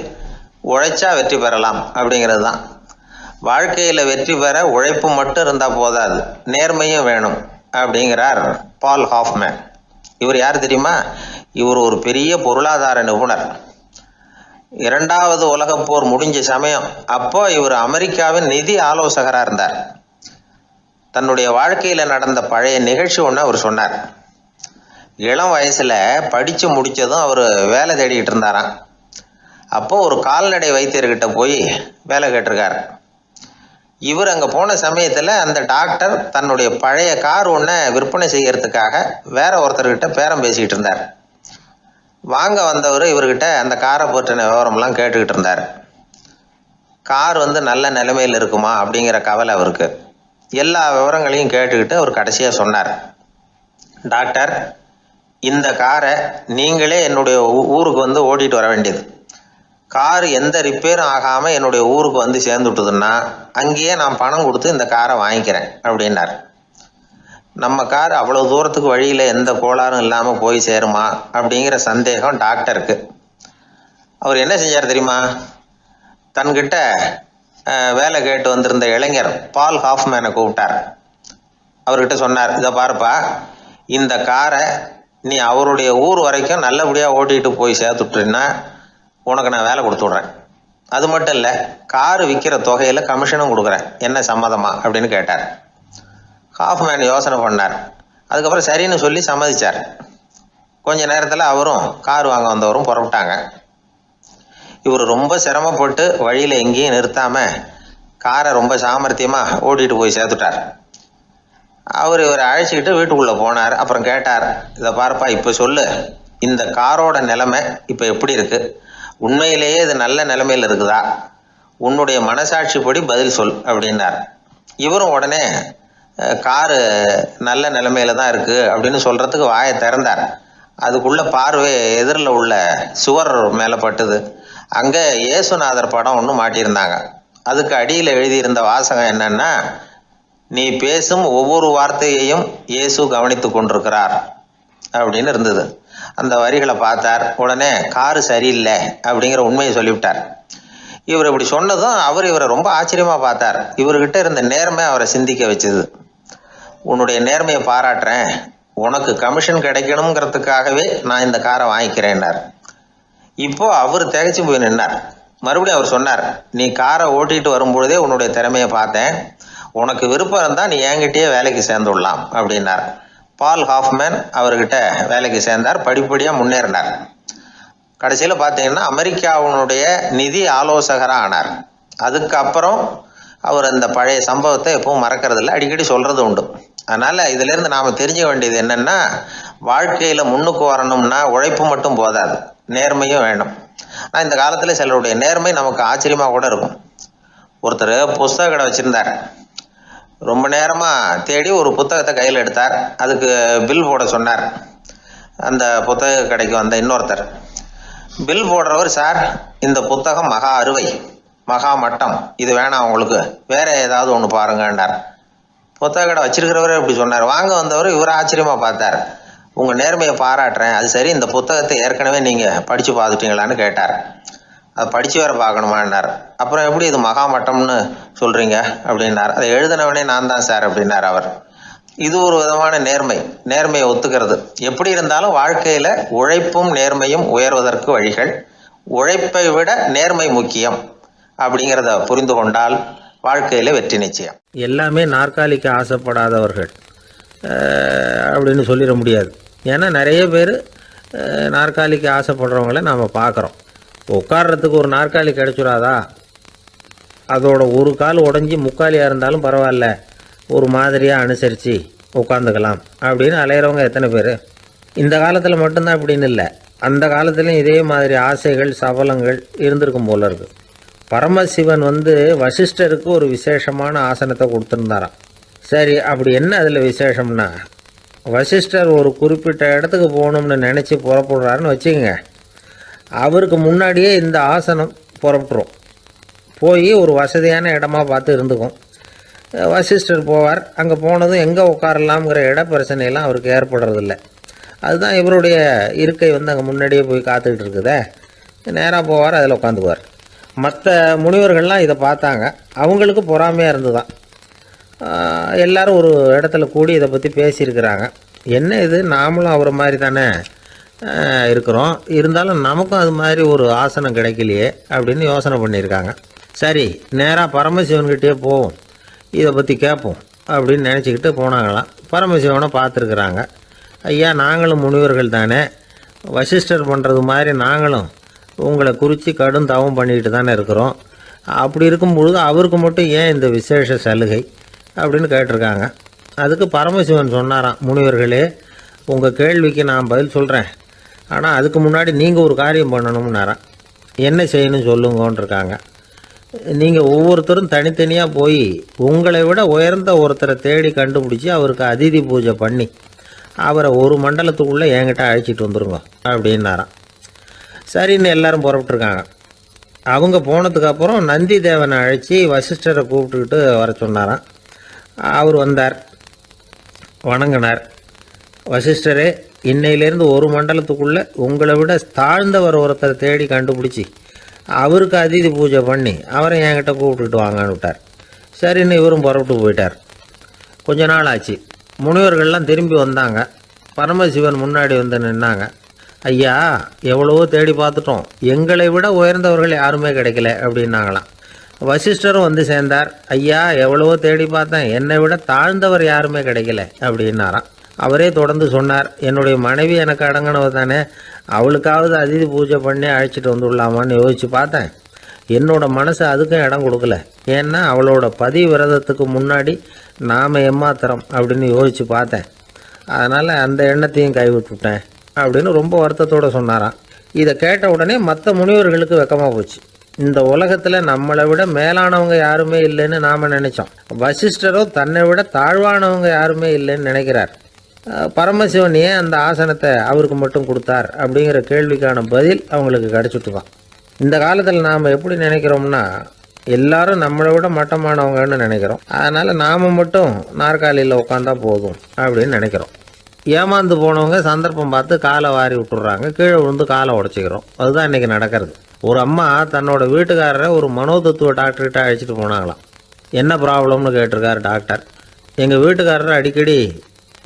உழைச்சா வெற்றி பெறலாம் அப்படிங்கிறது தான். வாழ்க்கையில் வெற்றி பெற உழைப்பு மட்டும் இருந்தால் போதாது, நேர்மையும் வேணும் அப்படிங்கிறார் பால் ஹாஃப்மேன். இவர் யார் தெரியுமா? இவர் ஒரு பெரிய பொருளாதார நிபுணர். 2வது உலகப் போர் முடிஞ்ச சமயம் அப்போ இவர் அமெரிக்காவின் நிதி ஆலோசகராக இருந்தார். தன்னுடைய வாழ்க்கையில் நடந்த பழைய நிகழ்ச்சி ஒன்று அவர் சொன்னார். இளம் வயசில் படித்து முடித்ததும் அவர் வேலை தேடிக்கிட்டு இருந்தாராம். அப்போ ஒரு கால்நடை வைத்தியர்கிட்ட போய் வேலை கேட்டிருக்கார். இவர் அங்கே போன சமயத்தில் அந்த டாக்டர் தன்னுடைய பழைய கார் ஒன்றை விற்பனை செய்யறதுக்காக வேற ஒருத்தர்கிட்ட பேரம் பேசிக்கிட்டு இருந்தார். வாங்க வந்தவர் இவர்கிட்ட அந்த காரை பற்றின விவரம்லாம் கேட்டுக்கிட்டு இருந்தார். கார் நல்ல நிலைமையில் இருக்குமா அப்படிங்கிற கவலை அவருக்கு. எல்லா விவரங்களையும் கேட்டுக்கிட்டு அவர் கடைசியாக சொன்னார், டாக்டர், இந்த காரை நீங்களே என்னுடைய ஊருக்கு ஓட்டிகிட்டு வர வேண்டியது. கார் எந்த ரிப்பேரும் ஆகாமல் என்னுடைய ஊருக்கு சேர்ந்துட்டுதுன்னா அங்கேயே நான் பணம் கொடுத்து இந்த காரை வாங்கிக்கிறேன் அப்படின்னார். நம்ம கார் அவ்வளோ தூரத்துக்கு வழியில் எந்த கோளாறும் இல்லாமல் போய் சேருமா அப்படிங்கிற சந்தேகம் டாக்டருக்கு. அவர் என்ன செஞ்சார் தெரியுமா? தன்கிட்ட வேலை கேட்டு வந்திருந்த இளைஞர் பால் ஹாஃப்மேனை கூப்பிட்டார். அவர்கிட்ட சொன்னார், இதை பாருப்பா, இந்த காரை நீ அவருடைய ஊர் வரைக்கும் நல்லபடியாக ஓட்டிகிட்டு போய் சேர்த்துட்டுன்னா உனக்கு நான் வேலை கொடுத்து விட்றேன். அது மட்டும் இல்லை, காரு விற்கிற தொகையில் கமிஷனும் கொடுக்குறேன், என்ன சம்மதமா அப்படின்னு கேட்டார். ஹாஃப்மேன் யோசனை பண்ணார். அதுக்கப்புறம் சரின்னு சொல்லி சம்மதிச்சார். கொஞ்ச நேரத்தில் அவரும் கார் வாங்க வந்தவரும் புறப்பட்டாங்க. இவர் ரொம்ப சிரமப்பட்டு வழியில் எங்கேயும் நிறுத்தாமல் காரை ரொம்ப சாமர்த்தியமாக ஓட்டிகிட்டு போய் சேர்த்துட்டார். இவரை அழைச்சிக்கிட்டு வீட்டுக்குள்ளே போனார். அப்புறம் கேட்டார், இதை பார்ப்பா, இப்போ சொல்லு, இந்த காரோட நிலைமை இப்போ எப்படி இருக்குது? உண்மையிலேயே இது நல்ல நிலைமையில் இருக்குதா? உன்னுடைய மனசாட்சிப்படி பதில் சொல் அப்படின்னார். இவரும் உடனே காரு நல்ல நிலைமையில தான் இருக்குது அப்படின்னு சொல்கிறதுக்கு வாயை திறந்தார். அதுக்குள்ளே பார்வை எதிரில் உள்ள சுவர் மேலே பட்டுது. அங்கே இயேசுநாதர் படம் ஒன்று மாட்டியிருந்தாங்க. அதுக்கு அடியில் எழுதியிருந்த வாசகம் என்னன்னா, நீ பேசும் ஒவ்வொரு வார்த்தையையும் இயேசு கவனித்து கொண்டிருக்கிறார் அப்படின்னு இருந்தது. அந்த வரிகளை பார்த்தார். உடனே காரு சரியில்லை அப்படிங்கிற உண்மையை சொல்லிவிட்டார். இவர் இப்படி சொன்னதும் இவரை ரொம்ப ஆச்சரியமாக பார்த்தார். இவர்கிட்ட இருந்த நேர்மை அவரை சிந்திக்க வச்சுது. உன்னுடைய நேர்மையை பாராட்டுறேன், உனக்கு கமிஷன் கிடைக்கணுங்கிறதுக்காகவே நான் இந்த காரை வாங்கிக்கிறேன்னார். இப்போ அவர் திகைச்சு போய் நின்னார். மறுபடியும் அவர் சொன்னார், நீ காரை ஓட்டிகிட்டு வரும்பொழுதே உன்னுடைய திறமையை பார்த்தேன், உனக்கு விருப்பம் இருந்தால் நீ என்கிட்டயே வேலைக்கு சேர்ந்துடலாம் அப்படின்னார். பால் ஹாஃப்மேன் அவர்கிட்ட வேலைக்கு சேர்ந்தார். படிப்படியாக முன்னேறினார். கடைசியில் பார்த்தீங்கன்னா அமெரிக்காவினுடைய நிதி ஆலோசகராக ஆனார். அதுக்கப்புறம் அவர் அந்த பழைய சம்பவத்தை எப்பவும் மறக்கிறதில்ல, அடிக்கடி சொல்கிறது உண்டு. அதனால் இதிலேருந்து நாம் தெரிஞ்ச வேண்டியது என்னென்னா, வாழ்க்கையில் முன்னுக்கு வரணும்னா உழைப்பு மட்டும் போதாது, நேர்மையும் வேணும். ஆனால் இந்த காலத்தில் சிலருடைய நேர்மை நமக்கு ஆச்சரியமாக கூட இருக்கும். ஒருத்தர் புஸ்தக கடை வச்சுருந்தார். ரொம்ப நேரமாக தேடி ஒரு புத்தகத்தை கையில் எடுத்தார். அதுக்கு பில் போட சொன்னார். அந்த புத்தக கடைக்கு வந்த இன்னொருத்தர் பில் போடுறவர், சார் இந்த புத்தகம் மகா அறுவை, மகா மட்டம், இது வேணாம் உங்களுக்கு, வேற ஏதாவது ஒன்று பாருங்கன்னார். புத்தக கடை வச்சிருக்கிறவரே இப்படி சொன்னார். வாங்க வந்தவர் இவர் ஆச்சரியமாக பார்த்தார். உங்கள் நேர்மையை பாராட்டுறேன், அது சரி, இந்த புத்தகத்தை ஏற்கனவே நீங்கள் படித்து பார்த்துட்டீங்களான்னு கேட்டார். அதை படித்து வேறு பார்க்கணுமான்னார். அப்புறம் எப்படி இது மகாமட்டம்னு சொல்கிறீங்க அப்படின்னார். அதை எழுதினவனே நான் தான் சார் அப்படின்னார் அவர். இது ஒரு விதமான நேர்மை, நேர்மையை ஒத்துக்கிறது. எப்படி இருந்தாலும் வாழ்க்கையில் உழைப்பும் நேர்மையும் உயர்வதற்கு வழிகள், உழைப்பை விட நேர்மை முக்கியம் அப்படிங்கிறத புரிந்து கொண்டால் வாழ்க்கையில் வெற்றி நிச்சயம். எல்லாமே நாற்காலிக்கு ஆசைப்படாதவர்கள் அப்படின்னு சொல்லிட முடியாது. ஏன்னா நிறைய பேர் நாற்காலிக்கு ஆசைப்படுறவங்கள நாம் பார்க்குறோம். உட்கார்றதுக்கு ஒரு நாற்காலி கிடைச்சிடாதா, அதோட ஒரு கால் உடஞ்சி முக்காலியாக இருந்தாலும் பரவாயில்ல, ஒரு மாதிரியாக அனுசரித்து உட்காந்துக்கலாம் அப்படின்னு அலையிறவங்க எத்தனை பேர்? இந்த காலத்தில் மட்டும்தான் அப்படின்னு இல்லை, அந்த காலத்துலேயும் இதே மாதிரி ஆசைகள் சபலங்கள் இருந்திருக்கும் போல இருக்குது. பரமசிவன் வசிஷ்டருக்கு ஒரு விசேஷமான ஆசனத்தை கொடுத்துருந்தாராம். சரி, அப்படி என்ன அதில் விசேஷம்னா, வசிஷ்டர் ஒரு குறிப்பிட்ட இடத்துக்கு போகணும்னு நினச்சி புறப்படுறாருன்னு வச்சுக்கோங்க. அவருக்கு முன்னாடியே இந்த ஆசனம் புறப்பட்டுரும். போய் ஒரு வசதியான இடமா பார்த்து இருந்துக்கும். வசிஷ்டர் போவார். அங்கே போனதும் எங்கே உட்காரலாம்ங்கிற இட பிரச்சனையெல்லாம் அவருக்கு ஏற்படுறதில்ல. அதுதான் இவருடைய இருக்கை அங்கே முன்னாடியே போய் காத்துக்கிட்டு இருக்குதே. நேராக போவார், அதில் உட்காந்துக்குவார். மற்ற முனிவர்கள்லாம் இதை பார்த்தாங்க. அவங்களுக்கு பொறாமையாக இருந்து தான் எல்லோரும் ஒரு இடத்துல கூடி இதை பற்றி பேசியிருக்கிறாங்க. என்ன இது, நாமளும் அவரை மாதிரி தானே இருக்கிறோம், இருந்தாலும் நமக்கும் அது மாதிரி ஒரு ஆசனம் கிடைக்கலையே அப்படின்னு யோசனை பண்ணியிருக்காங்க. சரி, நேராக பரமசிவன்கிட்டே போவோம், இதை பற்றி கேட்போம் அப்படின்னு நினச்சிக்கிட்டு போனாங்களாம். பரமசிவனை பார்த்துருக்குறாங்க. ஐயா, நாங்களும் முனிவர்கள் தானே, வசிஷ்டர் பண்ணுறது மாதிரி நாங்களும் உங்களை குறித்து கடும் தவம் பண்ணிக்கிட்டு தானே இருக்கிறோம். அப்படி இருக்கும்பொழுது அவருக்கு மட்டும் ஏன் இந்த விசேஷ சலுகை அப்படின்னு கேட்டிருக்காங்க. அதுக்கு பரமசிவன் சொன்னாராம், முனிவர்களே, உங்கள் கேள்விக்கு நான் பதில் சொல்கிறேன், ஆனால் அதுக்கு முன்னாடி நீங்கள் ஒரு காரியம் பண்ணணும்னாராம். என்ன செய்யணும் சொல்லுங்கன்றிருக்காங்க. நீங்கள் ஒவ்வொருத்தரும் தனித்தனியாக போய் உங்களை விட உயர்ந்த ஒருத்தரை தேடி கண்டுபிடிச்சி அவருக்கு அதிதி பூஜை பண்ணி அவரை ஒரு மண்டலத்துக்குள்ளே என்கிட்ட அழைச்சிட்டு வந்துருங்க அப்படின்னாராம். சரின்னு எல்லாரும் புறப்பட்டுருக்காங்க. அவங்க போனதுக்கப்புறம் நந்தி தேவனை அழைச்சி வசிஷ்டரை கூப்பிட்டுக்கிட்டு வர சொன்னாராம். அவர் வந்தார். வணங்கினார். வசிஷ்டரே, இன்னையிலேருந்து ஒரு மண்டலத்துக்குள்ளே உங்களை விட தாழ்ந்தவர் ஒருத்தரை தேடி கண்டுபிடிச்சி அவருக்கு அதிதி பூஜை பண்ணி அவரை என்கிட்ட கூப்பிட்டுட்டு வாங்கன்னு விட்டார். சரின்னு இவரும் புறப்பட்டு போயிட்டார். கொஞ்ச நாள் ஆச்சு. முனிவர்கள்லாம் திரும்பி வந்தாங்க. பரமசிவன் முன்னாடி வந்து நின்னாங்க. ஐயா, எவ்வளவோ தேடி பார்த்துட்டோம், எங்களை விட உயர்ந்தவர்கள் யாருமே கிடைக்கல அப்படின்னாங்களாம். வசிஷ்டரும் வந்து சேர்ந்தார். ஐயா, எவ்வளவோ தேடி பார்த்தேன், என்னை விட தாழ்ந்தவர் யாருமே கிடைக்கல அப்படின்னாராம். அவரே தொடர்ந்து சொன்னார், என்னுடைய மனைவி எனக்கு அடங்கினவ தானே, அவளுக்காவது அதிதி பூஜை பண்ணி அழைச்சிட்டு வந்துடலாமான்னு யோசித்து பார்த்தேன். என்னோட மனசு அதுக்கும் இடம் கொடுக்கல. ஏன்னா அவளோட பதிவிரதத்துக்கு முன்னாடி நாம் ஏமாத்திரம் அப்படின்னு யோசித்து பார்த்தேன். அதனால் அந்த எண்ணத்தையும் கைவிட்டுவிட்டேன் அப்படின்னு ரொம்ப வருத்தத்தோடு சொன்னாராம். இதை கேட்ட உடனே மற்ற முனிவர்களுக்கு வெக்கமாக போச்சு. இந்த உலகத்தில் நம்மளை விட மேலானவங்க யாருமே இல்லைன்னு நாம் நினைச்சோம். வசிஷ்டரோ தன்னை விட தாழ்வானவங்க யாருமே இல்லைன்னு நினைக்கிறார். பரமசிவன் ஏன் அந்த ஆசனத்தை அவருக்கு மட்டும் கொடுத்தார் அப்படிங்கிற கேள்விக்கான பதில் அவங்களுக்கு கிடச்சிட்டுதான். இந்த காலத்தில் நாம் எப்படி நினைக்கிறோம்னா, எல்லாரும் நம்மளை விட மட்டமானவங்கன்னு நினைக்கிறோம். அதனால் நாம் மட்டும் நாற்காலியில் உட்காந்தா போதும் அப்படின்னு நினைக்கிறோம். ஏமாந்து போனவங்க சந்தர்ப்பம் பார்த்து காலை வாரி விட்டுடுறாங்க, கீழே விழுந்து காலை உடச்சிக்கிறோம். அதுதான் இன்றைக்கி நடக்கிறது. ஒரு அம்மா தன்னோட வீட்டுக்காரரை ஒரு மனோதத்துவ டாக்டர்கிட்ட அழைச்சிட்டு போனாங்களாம். என்ன ப்ராப்ளம்னு கேட்டிருக்கார் டாக்டர். எங்கள் வீட்டுக்காரர் அடிக்கடி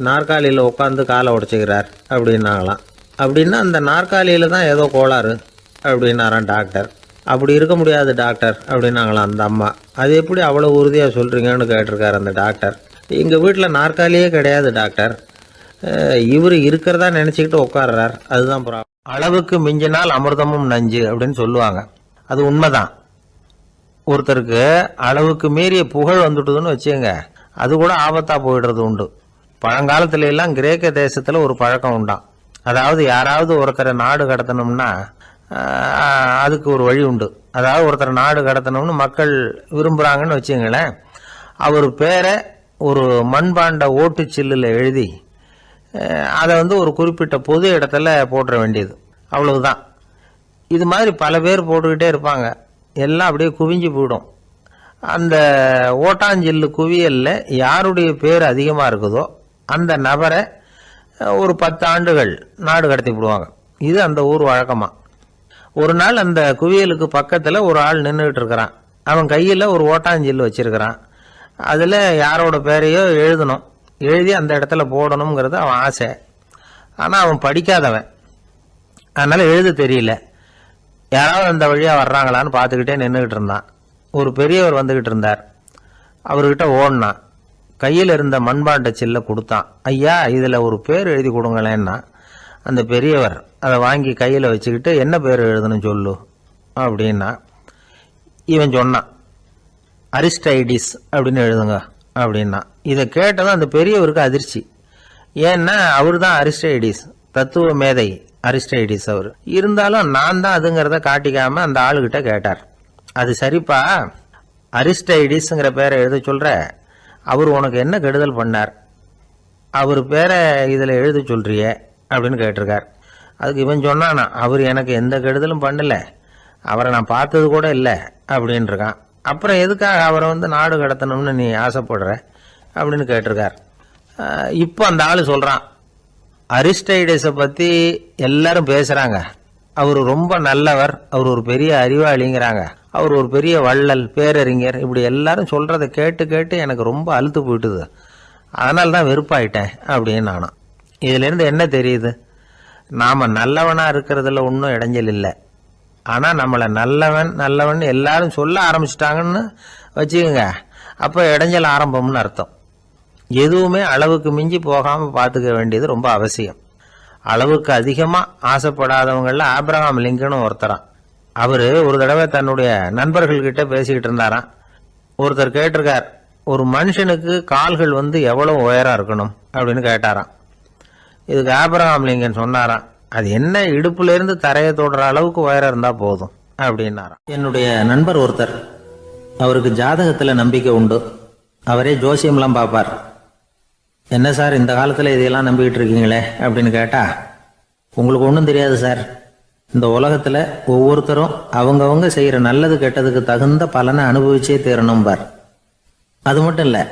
நாற்காலியில் உட்காந்து காலை உடச்சிக்கிறார் அப்படின்னாங்களாம். அப்படின்னா அந்த நாற்காலியில் தான் ஏதோ கோளாறு அப்படின்னாரான் டாக்டர். அப்படி இருக்க முடியாது டாக்டர் அப்படின்னாங்களாம் அந்த அம்மா. அது எப்படி அவ்வளோ உறுதியாக சொல்கிறீங்கன்னு கேட்டிருக்கார் அந்த டாக்டர். எங்கள் வீட்டில் நாற்காலியே கிடையாது டாக்டர், இவர் இருக்கிறதா நினச்சிக்கிட்டு உட்கார்றார், அதுதான் ப்ராப்ளம். அளவுக்கு மிஞ்சினால் அமிர்தமும் நஞ்சு அப்படின்னு சொல்லுவாங்க. அது உண்மைதான். ஒருத்தருக்கு அளவுக்கு மீறிய புகழ் வந்துட்டுதுன்னு வச்சுங்க, அது கூட ஆபத்தாக போயிடுறது உண்டு. பழங்காலத்துல எல்லாம் கிரேக்க தேசத்தில் ஒரு பழக்கம் உண்டாம். அதாவது யாராவது ஒருத்தரை நாடு கடத்தணும்னா அதுக்கு ஒரு வழி உண்டு. அதாவது ஒருத்தரை நாடு கடத்தணும்னு மக்கள் விரும்புகிறாங்கன்னு வச்சுங்களேன், அவர் பேரை ஒரு மண்பாண்ட ஓட்டுச்சில்லில் எழுதி அதை ஒரு குறிப்பிட்ட பொது இடத்துல போட்டுற வேண்டியது, அவ்வளவுதான். இது மாதிரி பல பேர் போட்டுக்கிட்டே இருப்பாங்க, எல்லாம் அப்படியே குவிஞ்சு போயிடும். அந்த ஓட்டாஞ்சில்லு குவியலில் யாருடைய பேர் அதிகமாக இருக்குதோ அந்த நபரை ஒரு 10 ஆண்டுகள் நாடு கடத்தி விடுவாங்க. இது அந்த ஊர் வழக்கமாக. ஒரு நாள் அந்த குவியலுக்கு பக்கத்தில் ஒரு ஆள் நின்றுட்டு இருக்கிறான். அவன் கையில் ஒரு ஓட்டாஞ்சில்லு வச்சிருக்கிறான். அதில் யாரோட பேரையோ எழுதணும், எழுதி அந்த இடத்துல போடணுங்கிறது அவன் ஆசை. ஆனால் அவன் படிக்காதவன், அதனால் எழுத தெரியல. யாராவது அந்த வழியாக வர்றாங்களான்னு பார்த்துக்கிட்டே நின்றுக்கிட்டு இருந்தான். ஒரு பெரியவர் வந்துக்கிட்டு இருந்தார். அவர்கிட்ட ஓடினான். கையில் இருந்த மண்பாண்ட சில்லை கொடுத்தான். ஐயா, இதில் ஒரு பேர் எழுதி கொடுங்களேன்னா அந்த பெரியவர் அதை வாங்கி கையில் வச்சுக்கிட்டு, என்ன பேர் எழுதணும் சொல்லு அப்படின்னா. இவன் சொன்னான், அரிஸ்டைடிஸ் அப்படின்னு எழுதுங்க அப்படின்னா. இதை கேட்டதும் அந்த பெரியவருக்கு அதிர்ச்சி. ஏன்னா அவர் தான் அரிஸ்டைடிஸ், தத்துவ மேதை அரிஸ்டைடிஸ் அவர். இருந்தாலும் நான் தான் அதுங்கிறத காட்டிக்காம அந்த ஆளுகிட்ட கேட்டார். அது சரிப்பா, அரிஸ்டைடிஸ்ங்கிற பேரை எழுத சொல்ற, அவர் உனக்கு என்ன கெடுதல் பண்ணார், அவர் பேரை இதில் எழுத சொல்றியே அப்படின்னு கேட்டிருக்கார். அதுக்கு இவன் சொன்னானா, அவர் எனக்கு எந்த கெடுதலும் பண்ணல, அவரை நான் பார்த்தது கூட இல்லை அப்படின்னு இருக்கான். அப்புறம் எதுக்காக அவரை நாடு கடத்தணும்னு நீ ஆசைப்படுற அப்படின்னு கேட்டிருக்கார். இப்போ அந்த ஆள் சொல்கிறான், அரிஸ்டைடஸை பற்றி எல்லாரும் பேசுகிறாங்க, அவர் ரொம்ப நல்லவர், அவர் ஒரு பெரிய அறிவாளிங்கிறாங்க, அவர் ஒரு பெரிய வள்ளல், பேரறிஞர், இப்படி எல்லாரும் சொல்கிறத கேட்டு கேட்டு எனக்கு ரொம்ப அழுத்து போயிட்டுது, அதனால தான் வெறுப்பாயிட்டேன் அப்படின்னு நானும். இதிலேருந்து என்ன தெரியுது, நாம் நல்லவனாக இருக்கிறதுல ஒன்றும் இடைஞ்சல் இல்லை. ஆனால் நம்மளை நல்லவன் நல்லவன் எல்லாரும் சொல்ல ஆரம்பிச்சிட்டாங்கன்னு வச்சுக்கோங்க, அப்போ இடைஞ்சல் ஆரம்பம்னு அர்த்தம். எதுவுமே அளவுக்கு மிஞ்சி போகாமல் பார்த்துக்க வேண்டியது ரொம்ப அவசியம். அளவுக்கு அதிகமாக ஆசைப்படாதவங்களில் ஆப்ரஹாம் லிங்கனும் ஒருத்தரான். அவர் ஒரு தடவை தன்னுடைய நண்பர்கள்கிட்ட பேசிக்கிட்டு இருந்தாராம். ஒருத்தர் கேட்டிருக்கார், ஒரு மனுஷனுக்கு கால்கள் எவ்வளோ உயரம் இருக்கணும் அப்படின்னு கேட்டாராம். இதுக்கு ஆப்ரஹாம் லிங்கன் சொன்னாராம், அது என்ன, இடுப்புலேருந்து தரையை தொடுற அளவுக்கு உயரம் இருந்தால் போதும் அப்படின்னாராம். என்னுடைய நண்பர் ஒருத்தர், அவருக்கு ஜாதகத்தில் நம்பிக்கை உண்டு, அவரே ஜோசியம்லாம் பார்ப்பார். என்ன சார் இந்த காலத்தில் இதையெல்லாம் நம்பிக்கிட்டு இருக்கீங்களே அப்படின்னு கேட்டால், உங்களுக்கு ஒன்றும் தெரியாது சார், இந்த உலகத்தில் ஒவ்வொருத்தரும் அவங்கவங்க செய்கிற நல்லது கெட்டதுக்கு தகுந்த பலனை அனுபவிச்சே தீரணும் பார். அது மட்டும் இல்லை,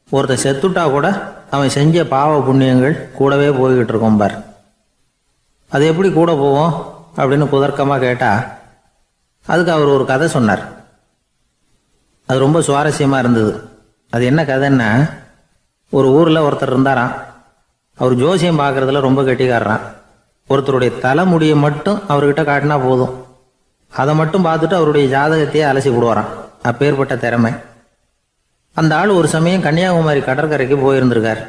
ஒருத்தன் செத்துட்டா கூட அவன் செஞ்ச பாவ புண்ணியங்கள் கூடவே போய்கிட்டு இருக்கும் பார். அது எப்படி கூட போவோம் அப்படின்னு குதர்க்கமாக கேட்டால் அதுக்கு அவர் ஒரு கதை சொன்னார். அது ரொம்ப சுவாரஸ்யமாக இருந்தது. அது என்ன கதைன்னா, ஒரு ஊரில் ஒருத்தர் இருந்தாராம். அவர் ஜோசியம் பார்க்குறதுல ரொம்ப கெட்டிக்காரரான். ஒருத்தருடைய தலைமுடியை மட்டும் அவர்கிட்ட காட்டினா போதும், அதை மட்டும் பார்த்துட்டு அவருடைய ஜாதகத்தையே அலசி விடுவாராம். அப்பேற்பட்ட திறமை. அந்த ஆள் ஒரு சமயம் கன்னியாகுமரி கடற்கரைக்கு போயிருந்திருக்கார்.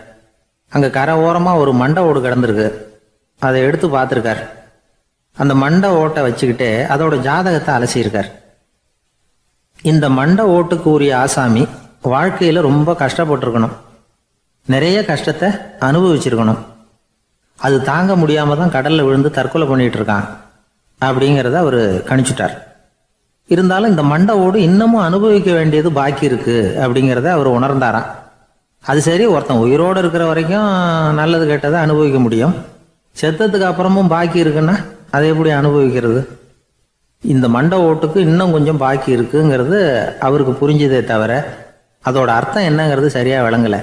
அங்கே கரை ஓரமாக ஒரு மண்டை ஓடு கிடந்திருக்கு. அதை எடுத்து பார்த்துருக்கார். அந்த மண்டை ஓட்டை வச்சுக்கிட்டே அதோட ஜாதகத்தை அலசியிருக்கார். இந்த மண்டை ஓட்டுக்கு உரிய ஆசாமி வாழ்க்கையில் ரொம்ப கஷ்டப்பட்டிருக்கணும், நிறைய கஷ்டத்தை அனுபவிச்சிருக்கணும். அது தாங்க முடியாமல் தான் கடலில் விழுந்து தற்கொலை பண்ணிட்டு இருக்கான் அப்படிங்கிறத அவர் கணிச்சுட்டார். இருந்தாலும் இந்த மண்டை ஓடு இன்னமும் அனுபவிக்க வேண்டியது பாக்கி இருக்கு அப்படிங்கிறத அவர் உணர்ந்தாராம். அது சரி, ஒருத்தன் உயிரோடு இருக்கிற வரைக்கும் நல்லது கெட்டதை அனுபவிக்க முடியும், செத்ததுக்கு அப்புறமும் பாக்கி இருக்குன்னா அதை எப்படி அனுபவிக்கிறது? இந்த மண்டை ஓட்டுக்கு இன்னும் கொஞ்சம் பாக்கி இருக்குங்கிறது அவருக்கு புரிஞ்சதே தவிர அதோட அர்த்தம் என்னங்கிறது சரியா விளங்கலை.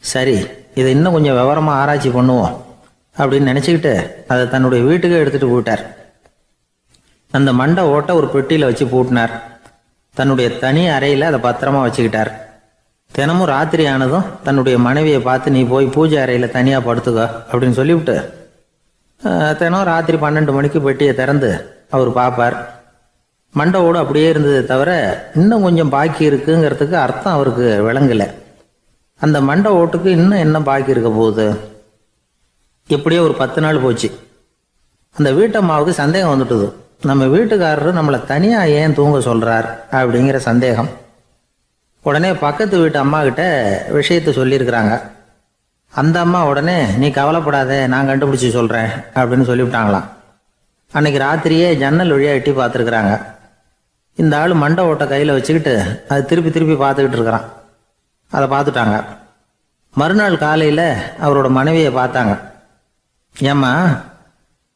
சரி, இதை இன்னும் கொஞ்சம் விவரமாக ஆராய்ச்சி பண்ணுவோம் அப்படின்னு நினச்சிக்கிட்டு அதை தன்னுடைய வீட்டுக்கே எடுத்துகிட்டு போயிட்டார். அந்த மண்டை ஓட்டை ஒரு பெட்டியில் வச்சு பூட்டினார். தன்னுடைய தனி அறையில் அதை பத்திரமா வச்சுக்கிட்டார். தினமும் ராத்திரி ஆனதும் தன்னுடைய மனைவியை பார்த்து, நீ போய் பூஜை அறையில் தனியாக படுத்துக்க அப்படின்னு சொல்லிவிட்டு தினம் ராத்திரி 12 மணிக்கு பெட்டியை திறந்து அவர் பார்ப்பார். மண்டை ஓடு அப்படியே இருந்ததே தவிர இன்னும் கொஞ்சம் பாக்கி இருக்குங்கிறதுக்கு அர்த்தம் அவருக்கு விளங்கலை. அந்த மண்டை ஓட்டுக்கு இன்னும் என்ன பாக்கி இருக்க போகுது? எப்படியோ ஒரு 10 நாள் போச்சு. அந்த வீட்டம்மாவுக்கு சந்தேகம் வந்துட்டுது. நம்ம வீட்டுக்காரரு நம்மளை தனியாக ஏன் தூங்க சொல்கிறார் அப்படிங்கிற சந்தேகம். உடனே பக்கத்து வீட்டு அம்மா கிட்ட விஷயத்தை சொல்லியிருக்கிறாங்க. அந்த அம்மா உடனே, நீ கவலைப்படாத, நான் கண்டுபிடிச்சி சொல்கிறேன் அப்படின்னு சொல்லிவிட்டாங்களாம். அன்னைக்கு ராத்திரியே ஜன்னல் வழியாக எட்டி பார்த்துருக்குறாங்க. இந்த ஆள் மண்டை ஓட்டை கையில் வச்சுக்கிட்டு அது திருப்பி திருப்பி பார்த்துக்கிட்டு இருக்கிறான். அதை பார்த்துட்டாங்க. மறுநாள் காலையில் அவரோட மனைவியை பார்த்தாங்க. ஏம்மா,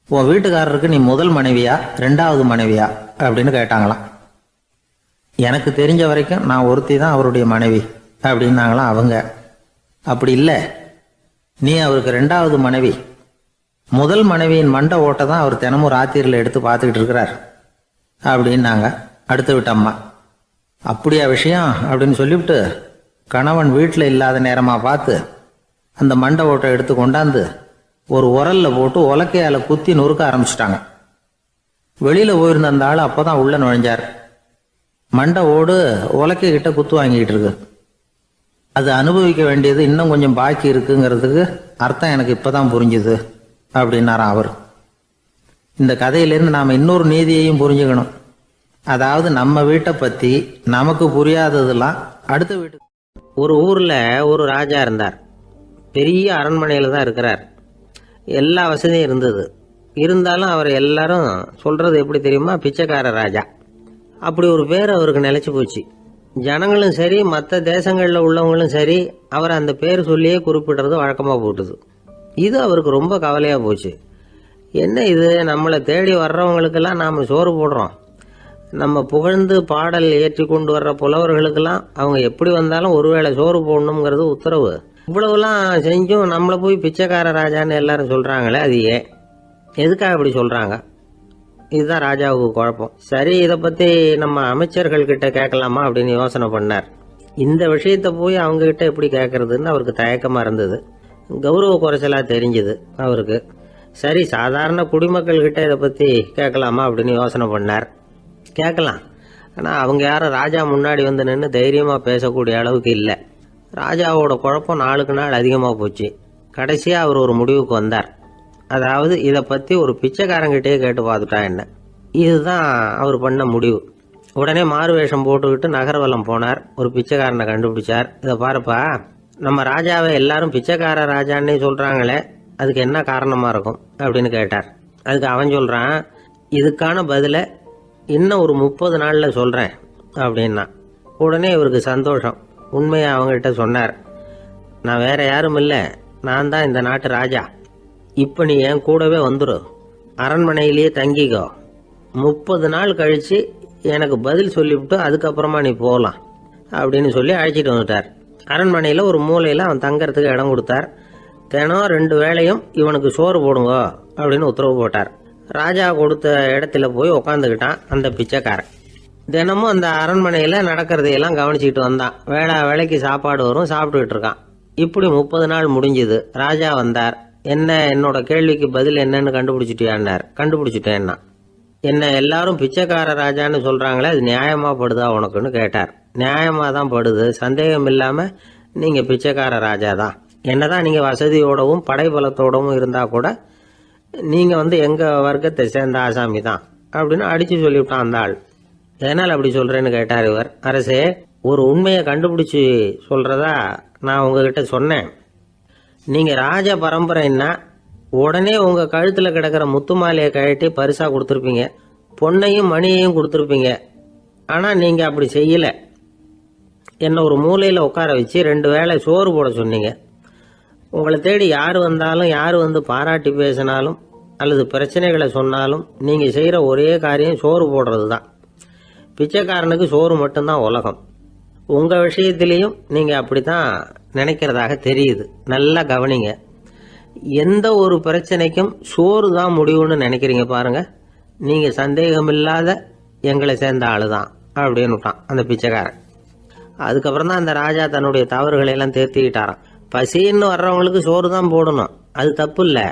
உன் வீட்டுக்காரருக்கு நீ முதல் மனைவியா 2வது மனைவியா அப்படின்னு கேட்டாங்களாம். எனக்கு தெரிஞ்ச வரைக்கும் நான் ஒருத்தி தான் அவருடைய மனைவி அப்படின்னாங்களாம் அவங்க. அப்படி இல்லை, நீ அவருக்கு 2வது மனைவி. முதல் மனைவியின் மண்டை ஓட்டை தான் அவர் தினமும் ராத்திரியில் எடுத்து பார்த்துக்கிட்டு இருக்கிறார் அப்படின்னாங்க அடுத்த வீட்டு அம்மா. அப்படியா விஷயம் அப்படின்னு சொல்லிவிட்டு கணவன் வீட்டில் இல்லாத நேரமாக பார்த்து அந்த மண்டை ஓட்டை எடுத்து கொண்டாந்து ஒரு உரலில் போட்டு உலக்கையால் குத்தி நொறுக்க ஆரம்பிச்சிட்டாங்க. வெளியில் போயிருந்த அந்த ஆள் அப்போ தான் உள்ளே நுழைஞ்சார். மண்டை ஓடு உலக்கை கிட்ட குத்து வாங்கிக்கிட்டு இருக்கு. அது அனுபவிக்க வேண்டியது இன்னும் கொஞ்சம் பாக்கி இருக்குங்கிறதுக்கு அர்த்தம் எனக்கு இப்போ தான் புரிஞ்சுது அப்படின்னாராம் அவர். இந்த கதையிலேருந்து நாம் இன்னொரு நீதியையும் புரிஞ்சுக்கணும். அதாவது நம்ம வீட்டை பற்றி நமக்கு புரியாததெல்லாம் அடுத்த வீட்டுக்கு. ஒரு ஊரில் ஒரு ராஜா இருந்தார். பெரிய அரண்மனையில் தான் இருக்கிறார். எல்லா வசதியும் இருந்தது. இருந்தாலும் அவர் எல்லாரும் சொல்கிறது எப்படி தெரியுமா, பிச்சைக்கார ராஜா. அப்படி ஒரு பேர் அவருக்கு நிலைச்சி போச்சு. ஜனங்களும் சரி, மற்ற தேசங்களில் உள்ளவங்களும் சரி, அவர் அந்த பேர் சொல்லியே குறிப்பிடுறது வழக்கமாக போட்டுது. இது அவருக்கு ரொம்ப கவலையாக போச்சு. என்ன இது, நம்மளை தேடி வர்றவங்களுக்கெல்லாம் நாம் சோறு போடுறோம், நம்ம புகழ்ந்து பாடல் ஏற்றி கொண்டு வர்ற புலவர்களுக்கெல்லாம் அவங்க எப்படி வந்தாலும் ஒருவேளை சோறு போடணுங்கிறது உத்தரவு. இவ்வளவுலாம் செஞ்சும் நம்மளை போய் பிச்சைக்கார ராஜான்னு எல்லாரும் சொல்கிறாங்களே, அது ஏன், எதுக்காக இப்படி சொல்கிறாங்க? இதுதான் ராஜாவுக்கு குழப்பம். சரி, இதை பற்றி நம்ம அமைச்சர்கள்கிட்ட கேட்கலாமா அப்படின்னு யோசனை பண்ணார். இந்த விஷயத்தை போய் அவங்ககிட்ட எப்படி கேட்கறதுன்னு அவருக்கு தயக்கமாக இருந்தது. கௌரவ குறைச்சலாக தெரிஞ்சுது அவருக்கு. சரி, சாதாரண குடிமக்கள்கிட்ட இதை பற்றி கேட்கலாமா அப்படின்னு யோசனை பண்ணார். கேட்கலாம், ஆனால் அவங்க யாரும் ராஜா முன்னாடி வந்து நின்று தைரியமாக பேசக்கூடிய அளவுக்கு இல்லை. ராஜாவோட குழப்பம் நாளுக்கு நாள் அதிகமாக போச்சு. கடைசியாக அவர் ஒரு முடிவுக்கு வந்தார். அதாவது இதை பற்றி ஒரு பிச்சைக்காரங்கிட்டே கேட்டு பார்த்துட்டா என்ன. இதுதான் அவர் பண்ண முடிவு. உடனே மாறு வேஷம் போட்டுக்கிட்டு நகர்வலம் போனார். ஒரு பிச்சைக்காரனை கண்டுபிடிச்சார். இதை பாருப்பா, நம்ம ராஜாவை எல்லாரும் பிச்சைக்கார ராஜான்னே சொல்கிறாங்களே, அதுக்கு என்ன காரணமாக இருக்கும் அப்படின்னு கேட்டார். அதுக்கு அவன் சொல்கிறான், இதுக்கான பதிலை இன்னும் ஒரு 30 நாளில் சொல்கிறேன் அப்படின்னா. உடனே இவருக்கு சந்தோஷம். உண்மையை அவங்ககிட்ட சொன்னார். நான் வேற யாரும் இல்லை, நான் தான் இந்த நாட்டு ராஜா. இப்போ நீ என் கூடவே வந்துடு, அரண்மனையிலேயே தங்கிக்கோ. 30 நாள் கழித்து எனக்கு பதில் சொல்லிவிட்டு அதுக்கப்புறமா நீ போகலாம் அப்படின்னு சொல்லி அழைச்சிட்டு வந்துட்டார். அரண்மனையில் ஒரு மூலையில் அவன் தங்கறதுக்கு இடம் கொடுத்தார். தினம் 2 வேளையும் இவனுக்கு சோறு போடுங்க அப்படின்னு உத்தரவு போட்டார். ராஜா கொடுத்த இடத்துல போய் உக்காந்துக்கிட்டான் அந்த பிச்சைக்காரன். தினமும் அந்த அரண்மனையில் நடக்கிறதையெல்லாம் கவனிச்சிக்கிட்டு வந்தான். வேளைக்கு சாப்பாடு வரும், சாப்பிட்டுக்கிட்டு இருக்கான். இப்படி 30 நாள் முடிஞ்சுது. ராஜா வந்தார். என்ன, என்னோட கேள்விக்கு பதில் என்னன்னு கண்டுபிடிச்சிட்டியான்னார். கண்டுபிடிச்சிட்டேன்னா. என்ன எல்லாரும் பிச்சைக்கார ராஜான்னு சொல்றாங்களே, அது நியாயமா படுதா உனக்குன்னு கேட்டார். நியாயமா தான் படுது, சந்தேகம் இல்லாம நீங்க பிச்சைக்கார ராஜா தான். என்னதான் நீங்க வசதியோடவும் படைபலத்தோடவும் இருந்தா கூட நீங்க எங்க வர்க்கத்தை சேர்ந்த ஆசாமி தான் அப்படின்னு அடிச்சு சொல்லிவிட்டான் அந்த ஆள். எதனால் அப்படி சொல்றேன்னு கேட்டார் இவர். அரசே, ஒரு உண்மையை கண்டுபிடிச்சு சொல்றதா நான் உங்ககிட்ட சொன்னேன். நீங்க ராஜ பரம்பரைன்னா உடனே உங்க கழுத்துல கிடக்கிற முத்து மாலையை கழட்டி பரிசா கொடுத்துருப்பீங்க, பொன்னையும் மணியையும் கொடுத்துருப்பீங்க. ஆனா நீங்க அப்படி செய்யல. என்ன ஒரு மூலையில உட்கார வச்சு 2 வேளை சோறு போட சொன்னீங்க. உங்களை தேடி யார் வந்தாலும், யார் பாராட்டி பேசினாலும் அல்லது பிரச்சனைகளை சொன்னாலும் நீங்க செய்யற ஒரே காரியம் சோறு போடுறது தான். பிச்சைக்காரனுக்கு சோறு மட்டும்தான் உலகம். உங்க விஷயத்திலையும் நீங்க அப்படித்தான் நினைக்கிறதாக தெரியுது. நல்லா கவனிங்க. எந்த ஒரு பிரச்சனைக்கும் சோறு தான் முடிவுன்னு நினைக்கிறீங்க பாருங்க. நீங்க சந்தேகமில்லாத எங்களை சேர்ந்த ஆளுதான் அப்படின்னு விட்டான் அந்த பிச்சைக்காரன். அதுக்கப்புறம் தான் அந்த ராஜா தன்னுடைய தவறுகளை எல்லாம் தேர்த்திக்கிட்டாராம். பசின்னு வர்றவங்களுக்கு சோறு தான் போடணும், அது தப்பு இல்லை.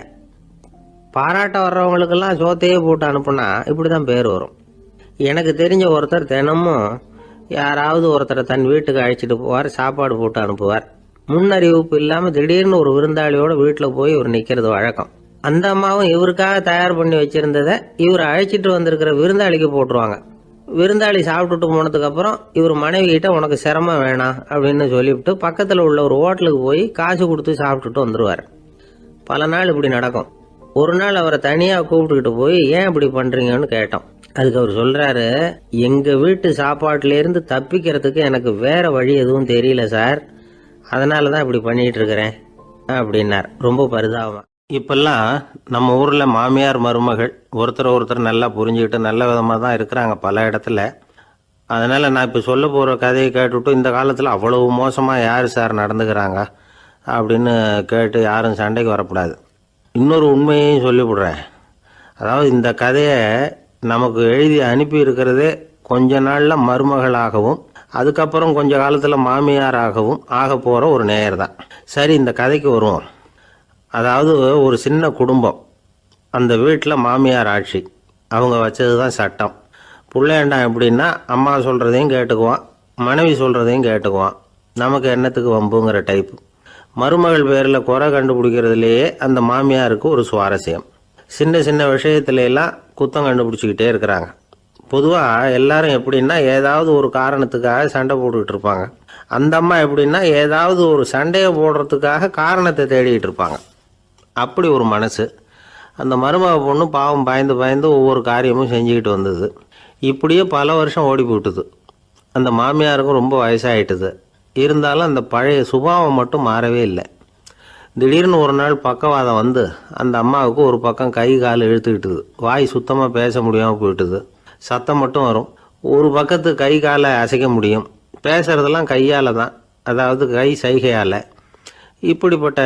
பாராட்ட வர்றவங்களுக்கெல்லாம் சோத்தையே போட்டு அனுப்புனா இப்படிதான் பேர் வரும். எனக்கு தெரிஞ்ச ஒருத்தர் தினமும் யாராவது ஒருத்தரை தன் வீட்டுக்கு அழைச்சிட்டு போவார், சாப்பாடு போட்டு அனுப்புவார். முன்னறிவிப்பு இல்லாம திடீர்னு ஒரு விருந்தாளியோட வீட்டுல போய் இவர் நிக்கிறது வழக்கம். அந்த அம்மாவும் இவருக்காக தயார் பண்ணி வச்சிருந்ததை இவர் அழைச்சிட்டு வந்திருக்கிற விருந்தாளிக்கு போட்டுருவாங்க. விருந்தாளி சாப்பிட்டுட்டு போனதுக்கு அப்புறம் இவர் மனைவி கிட்ட உனக்கு சிரமம் வேணாம் அப்படின்னு சொல்லிவிட்டு பக்கத்துல உள்ள ஒரு ஹோட்டலுக்கு போய் காசு கொடுத்து சாப்பிட்டுட்டு வந்துருவார். பல நாள் இப்படி நடக்கும். ஒரு நாள் அவரை தனியா கூப்பிட்டுக்கிட்டு போய் ஏன் இப்படி பண்றீங்கன்னு கேட்டோம். அதுக்கு அவர் சொல்றாரு, எங்க வீட்டு சாப்பாட்டுல இருந்து தப்பிக்கிறதுக்கு எனக்கு வேற வழி எதுவும் தெரியல சார், அதனாலதான் இப்படி பண்ணிட்டு இருக்கிறேன் அப்படின்னார். ரொம்ப பரிதாபமா. இப்பெல்லாம் நம்ம ஊர்ல மாமியார் மருமகள் ஒருத்தர் நல்லா புரிஞ்சுக்கிட்டு நல்ல விதமா தான் இருக்கிறாங்க பல இடத்துல. அதனால நான் இப்ப சொல்ல போற கதையை கேட்டுவிட்டு இந்த காலத்துல அவ்வளவு மோசமா யாரு சார் நடந்துக்கிறாங்க அப்படின்னு கேட்டு யாரும் சண்டைக்கு வரக்கூடாது. இன்னொரு உண்மையையும் சொல்லிவிடுறேன். அதாவது இந்த கதையை நமக்கு எழுதி அனுப்பி இருக்கிறதே கொஞ்ச நாள்ல மருமகளாகவும் அதுக்கப்புறம் கொஞ்ச காலத்துல மாமியாராகவும் ஆக போற ஒரு நேயர் தான். சரி, இந்த கதைக்கு வருவோம். அதாவது ஒரு சின்ன குடும்பம், அந்த வீட்டில் மாமியார் ஆட்சி, அவங்க வச்சது தான் சட்டம். பிள்ளையாண்டான் எப்படின்னா அம்மா சொல்றதையும் கேட்டுக்குவான், மனைவி சொல்றதையும் கேட்டுக்குவான். நமக்கு என்னத்துக்கு வம்புங்கிற டைப்பு. மருமகள் பேரில் குறை கண்டுபிடிக்கிறதுலேயே அந்த மாமியாருக்கு ஒரு சுவாரஸ்யம். சின்ன சின்ன விஷயத்துல எல்லாம் குத்தம் கண்டுபிடிச்சிக்கிட்டே இருக்கிறாங்க. பொதுவாக எல்லாரும் எப்படின்னா ஏதாவது ஒரு காரணத்துக்காக சண்டை போட்டுக்கிட்டு இருப்பாங்க. அந்த அம்மா எப்படின்னா ஏதாவது ஒரு சண்டையை போடுறதுக்காக காரணத்தை தேடிக்கிட்டு இருப்பாங்க. அப்படி ஒரு மனசு. அந்த மருமக பொண்ணு பாவம் பயந்து ஒவ்வொரு காரியமும் செஞ்சுக்கிட்டு வந்தது. இப்படியே பல வருஷம் ஓடி போட்டுது. அந்த மாமியாருக்கும் ரொம்ப வயசாயிட்டுது. இருந்தாலும் அந்த பழைய சுபாவம் மட்டும் மாறவே இல்லை. திடீர்னு ஒரு நாள் பக்கவாதம் வந்து அந்த அம்மாவுக்கு ஒரு பக்கம் கை கால் இழுத்துக்கிட்டுது. வாய் சுத்தமாக பேச முடியாமல் போயிட்டுது. சத்தம் மட்டும் வரும். ஒரு பக்கத்து கை காலை அசைக்க முடியும். பேசுறதெல்லாம் கையால் தான், அதாவது கை சைகையால். இப்படிப்பட்ட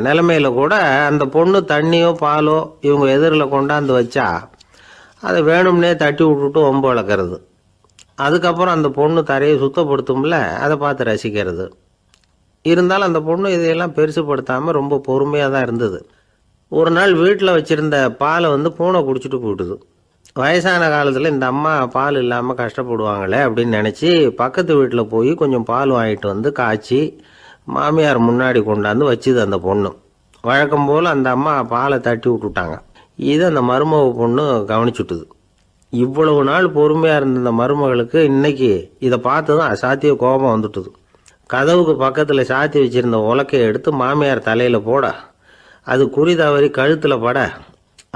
நிலைமையில கூட அந்த பொண்ணு தண்ணியோ பாலோ இவங்க எதிரில் கொண்டாந்து வச்சா அதை வேணும்னே தட்டி விட்டுட்டு ஒம்பு வளர்க்கறது. அதுக்கப்புறம் அந்த பொண்ணு தரையை சுத்தப்படுத்தும்ல, அதை பார்த்து ரசிக்கிறது. இருந்தாலும் அந்த பொண்ணு இதையெல்லாம் பெருசுப்படுத்தாமல் ரொம்ப பொறுமையாக தான் இருந்தது. ஒரு நாள் வீட்டில் வச்சுருந்த பாலை பூனை குடிச்சிட்டு போயிட்டுது. வயசான காலத்தில் இந்த அம்மா பால் இல்லாமல் கஷ்டப்படுவாங்களே அப்படின்னு நினச்சி பக்கத்து வீட்டில் போய் கொஞ்சம் பால் வாங்கிட்டு காய்ச்சி மாமியார் முன்னாடி கொண்டாந்து வச்சுது அந்த பொண்ணு. வழக்கம் போல் அந்த அம்மா பாலை தட்டி விட்டுட்டாங்க. இதை அந்த மருமக பொண்ணு கவனிச்சுட்டுது. இவ்வளவு நாள் பொறுமையாக இருந்த இந்த மருமகளுக்கு இன்னைக்கு இதை பார்த்து தான் அசாத்திய கோபம் வந்துட்டுது. கதவுக்கு பக்கத்தில் சாத்தி வச்சிருந்த உலக்கையை எடுத்து மாமியார் தலையில் போட, அது குறி தவறி கழுத்தில் பட,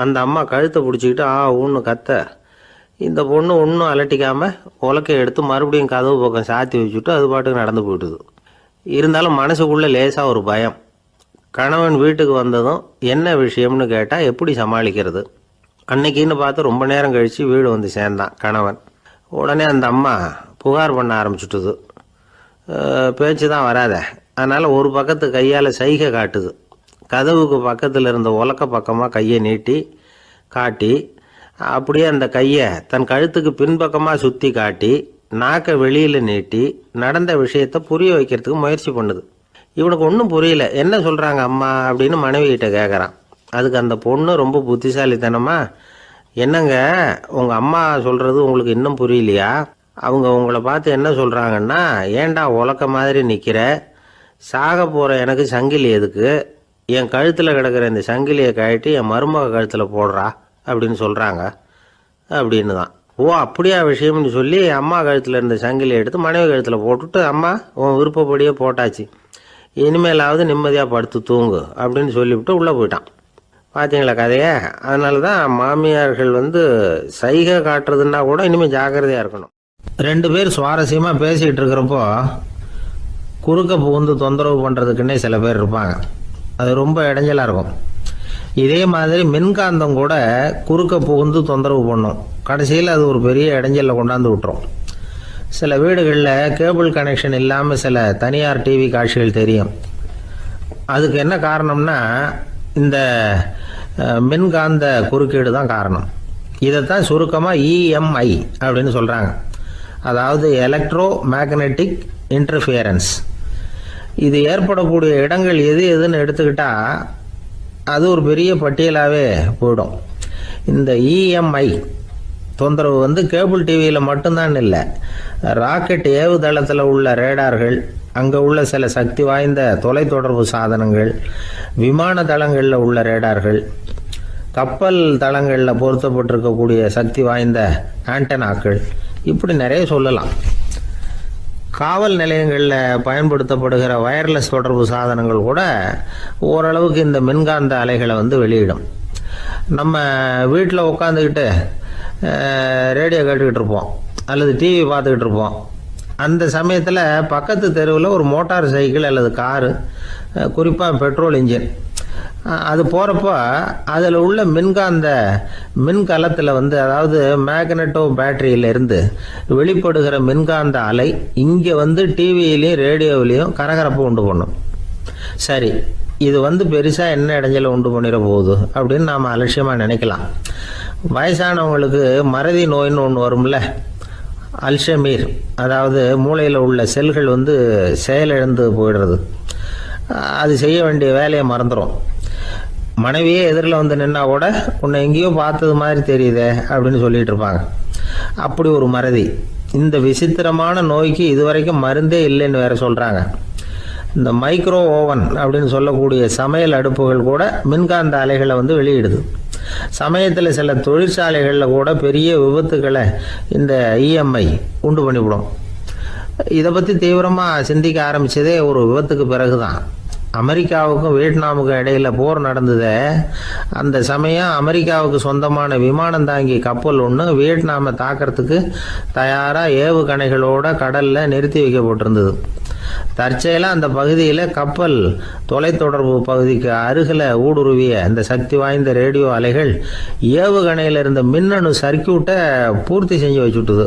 அந்த அம்மா கழுத்தை பிடிச்சிக்கிட்டு ஊன்னு கத்த, இந்த பொண்ணு ஒன்றும் அலட்டிக்காம உலக்கையை எடுத்து மறுபடியும் கதவு பக்கம் சாத்தி வச்சுட்டு அது பாட்டுக்கு நடந்து போயிட்டுது. இருந்தாலும் மனசுக்குள்ள லேசாக ஒரு பயம். கணவன் வீட்டுக்கு வந்ததும் என்ன விஷயம்னு கேட்டால் எப்படி சமாளிக்கிறது. அன்னைக்குன்னு பார்த்து ரொம்ப நேரம் கழித்து வீடு வந்து சேர்ந்தான் கணவன். உடனே அந்த அம்மா புகார் பண்ண ஆரம்பிச்சுட்டுது. பேச்சு தான் வராத. அதனால் ஒரு பக்கத்து கையால் சைகை காட்டுது. கதவுக்கு பக்கத்தில் இருந்த உலக்க பக்கமாக கையை நீட்டி காட்டி அப்படியே அந்த கையை தன் கழுத்துக்கு பின்பக்கமாக சுற்றி காட்டி நாக்கை வெளியில் நீட்டி நடந்த விஷயத்தை புரிய வைக்கிறதுக்கு முயற்சி பண்ணுது. இவனுக்கு ஒன்றும் புரியல. என்ன சொல்கிறாங்க அம்மா அப்படின்னு மனைவிகிட்ட கேட்குறான். அதுக்கு அந்த பொண்ணு ரொம்ப புத்திசாலித்தனமா, என்னங்க உங்கள் அம்மா சொல்கிறது உங்களுக்கு இன்னும் புரியலையா? அவங்க உங்களை பார்த்து என்ன சொல்கிறாங்கன்னா, ஏன்டா உலக்க மாதிரி நிற்கிற, சாக போகிற எனக்கு சங்கிலி எதுக்கு, என் கழுத்தில் கிடக்கிற இந்த சங்கிலியை கழட்டி என் மருமக கழுத்தில் போடுறா அப்படின்னு சொல்கிறாங்க அப்படின்னு தான். ஓ அப்படியா விஷயம்னு சொல்லி அம்மா கழுத்தில் இருந்த சங்கிலியை எடுத்து மனைவி கழுத்தில் போட்டுட்டு, அம்மா உன் விருப்பப்படியே போட்டாச்சு, இனிமேலாவது நிம்மதியாக படுத்து தூங்கு அப்படின்னு சொல்லிவிட்டு உள்ளே போயிட்டான். பார்த்தீங்களா கதையை? அதனால தான் மாமியார்கள் சைகை காட்டுறதுன்னா கூட இனிமேல் ஜாக்கிரதையாக இருக்கணும். 2 பேர் சுவாரஸ்யமாக பேசிகிட்டு இருக்கிறப்போ குறுக்க புகுந்து தொந்தரவு பண்ணுறதுக்குன்னே சில பேர் இருப்பாங்க. அது ரொம்ப இடைஞ்சலாக இருக்கும். இதே மாதிரி மின்காந்தம் கூட குறுக்க புகுந்து தொந்தரவு பண்ணும். கடைசியில் அது ஒரு பெரிய இடைஞ்சலில் கொண்டாந்து விட்டுரும். சில வீடுகளில் கேபிள் கனெக்ஷன் இல்லாமல் சில தனியார் டிவி காட்சிகள் தெரியும். அதுக்கு என்ன காரணம்னா இந்த மின்காந்த குறுக்கீடு தான் காரணம். இதைத்தான் சுருக்கமாக இஎம்ஐ அப்படின்னு சொல்கிறாங்க. அதாவது எலக்ட்ரோ மேக்னெட்டிக் இன்டர்ஃபியரன்ஸ். இது ஏற்படக்கூடிய இடங்கள் எது எதுன்னு எடுத்துக்கிட்டால் அது ஒரு பெரிய பட்டியலாகவே போயிடும். இந்த இஎம்ஐ தொந்தரவு கேபிள் டிவியில் மட்டும்தான் இல்லை, ராக்கெட் ஏவுதளத்தில் உள்ள ரேடார்கள், அங்கே உள்ள சில சக்தி வாய்ந்த தொலைத்தொடர்பு சாதனங்கள், விமான தளங்களில் உள்ள ரேடார்கள், கப்பல் தளங்களில் பொருத்தப்பட்டிருக்கக்கூடிய சக்தி வாய்ந்த ஆண்டனாக்கள், இப்படி நிறைய சொல்லலாம். காவல் நிலையங்களில் பயன்படுத்தப்படுகிற வயர்லெஸ் தொடர்பு சாதனங்கள் கூட ஓரளவுக்கு இந்த மின்காந்த அலைகளை வெளியிடும். நம்ம வீட்டில் உட்காந்துக்கிட்டு ரேடியோ கேட்டுக்கிட்டு இருப்போம் அல்லது டிவி பார்த்துக்கிட்டு இருப்போம். அந்த சமயத்தில் பக்கத்து தெருவில் ஒரு மோட்டார் சைக்கிள் அல்லது காரு, குறிப்பாக பெட்ரோல் இன்ஜின், அது போகிறப்போ அதில் உள்ள மின்கலத்தில் அதாவது மேக்னெட்டோ பேட்டரியிலிருந்து வெளிப்படுகிற மின்காந்த அலை இங்கே டிவியிலையும் ரேடியோவிலையும் கரகரப்பு உண்டு பண்ணும். சரி, இது பெருசாக என்ன இடைஞ்சலை உண்டு பண்ணிட போகுது அப்படின்னு நாம் அலட்சியமாக நினைக்கலாம். வயசானவங்களுக்கு மறதி நோயின்னு ஒன்று வரும்ல, அல்ஷமீர், அதாவது மூளையில் உள்ள செல்கள் செயலிழந்து போயிடுறது. அது செய்ய வேண்டிய வேலையை மறந்துடும். மனைவியே எதிரில் நின்னா கூட உன்னை எங்கேயோ பார்த்தது மாதிரி தெரியுதே அப்படின்னு சொல்லிட்டு இருப்பாங்க. அப்படி ஒரு மறதி. இந்த விசித்திரமான நோய்க்கு இதுவரைக்கும் மருந்தே இல்லைன்னு வேற சொல்கிறாங்க. இந்த மைக்ரோ ஓவன் அப்படின்னு சொல்லக்கூடிய சமையல் அடுப்புகள் கூட மின்காந்த அலைகளை வெளியிடுது. சமயத்தில் சில தொழிற்சாலைகளில் கூட பெரிய விபத்துக்களை இந்த இஎம்ஐ உண்டு பண்ணிவிடும். இதை பற்றி தீவிரமாக சிந்திக்க ஆரம்பித்ததே ஒரு விபத்துக்கு பிறகு தான். அமெரிக்காவுக்கும் வியட்நாமுக்கும் இடையில போர் நடந்தது. அந்த சமயம் அமெரிக்காவுக்கு சொந்தமான விமானம் தாங்கி கப்பல் ஒன்று வியட்நாமை தாக்கிறதுக்கு தயாராக ஏவுகணைகளோட கடலில் நிறுத்தி வைக்கப்பட்டிருந்தது. தற்செயலாக அந்த பகுதியில் கப்பல் தொலைத்தொடர்பு பகுதிக்கு அருகில் ஊடுருவிய அந்த சக்தி வாய்ந்த ரேடியோ அலைகள் ஏவுகணையில் இருந்த மின்னணு சர்க்கியூட்டை பூர்த்தி செஞ்சு வச்சுட்டுது.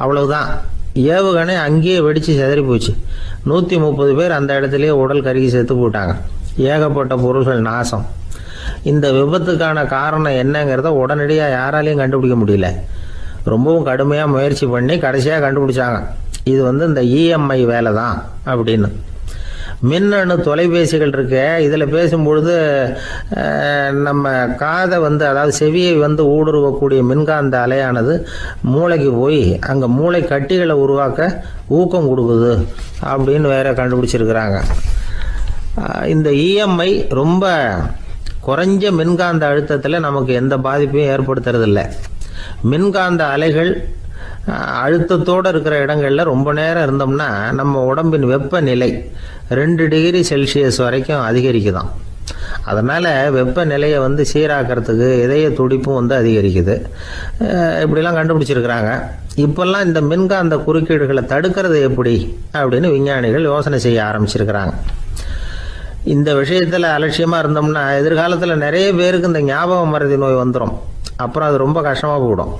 அவ்வளவுதான், ஏவுகணை அங்கேயே வெடித்து சிதறி போச்சு. 130 பேர் அந்த இடத்துலயே உடல் கருகி செத்து போட்டாங்க. ஏகப்பட்ட பொருள்கள் நாசம். இந்த விபத்துக்கான காரணம் என்னங்கிறத உடனடியாக யாராலையும் கண்டுபிடிக்க முடியல. ரொம்பவும் கடுமையாக முயற்சி பண்ணி கடைசியாக கண்டுபிடிச்சாங்க. இது இந்த இஎம்ஐ வேலை தான் அப்படின்னு. மின்னணு தொலைபேசிகள் இருக்கு. இதில் பேசும்பொழுது நம்ம காதை அதாவது செவியை ஊடுருவக்கூடிய மின்காந்த அலையானது மூளைக்கு போய் அங்கே மூளை கட்டிகளை உருவாக்க ஊக்கம் கொடுக்குது அப்படின்னு வேற கண்டுபிடிச்சிருக்கிறாங்க. இந்த இஎம்ஐ ரொம்ப குறைஞ்ச மின்காந்த அழுத்தத்தில் நமக்கு எந்த பாதிப்பையும் ஏற்படுத்துறதில்லை. மின்காந்த அலைகள் அழுத்தத்தோடு இருக்கிற இடங்களில் ரொம்ப நேரம் இருந்தோம்னா நம்ம உடம்பின் வெப்பநிலை 2 டிகிரி செல்சியஸ் வரைக்கும் அதிகரிக்குதாம். அதனால் வெப்பநிலையை சீராக்கிறதுக்கு இதய துடிப்பும் அதிகரிக்குது. இப்படிலாம் கண்டுபிடிச்சிருக்கிறாங்க. இப்போல்லாம் இந்த மின்காந்த குறுக்கீடுகளை தடுக்கிறது எப்படி அப்படின்னு விஞ்ஞானிகள் யோசனை செய்ய ஆரம்பிச்சிருக்கிறாங்க. இந்த விஷயத்தில் அலட்சியமாக இருந்தோம்னா எதிர்காலத்தில் நிறைய பேருக்கு இந்த ஞாபக மறதி நோய் வந்துடும். அப்புறம் அது ரொம்ப கஷ்டமாக போயிடும்.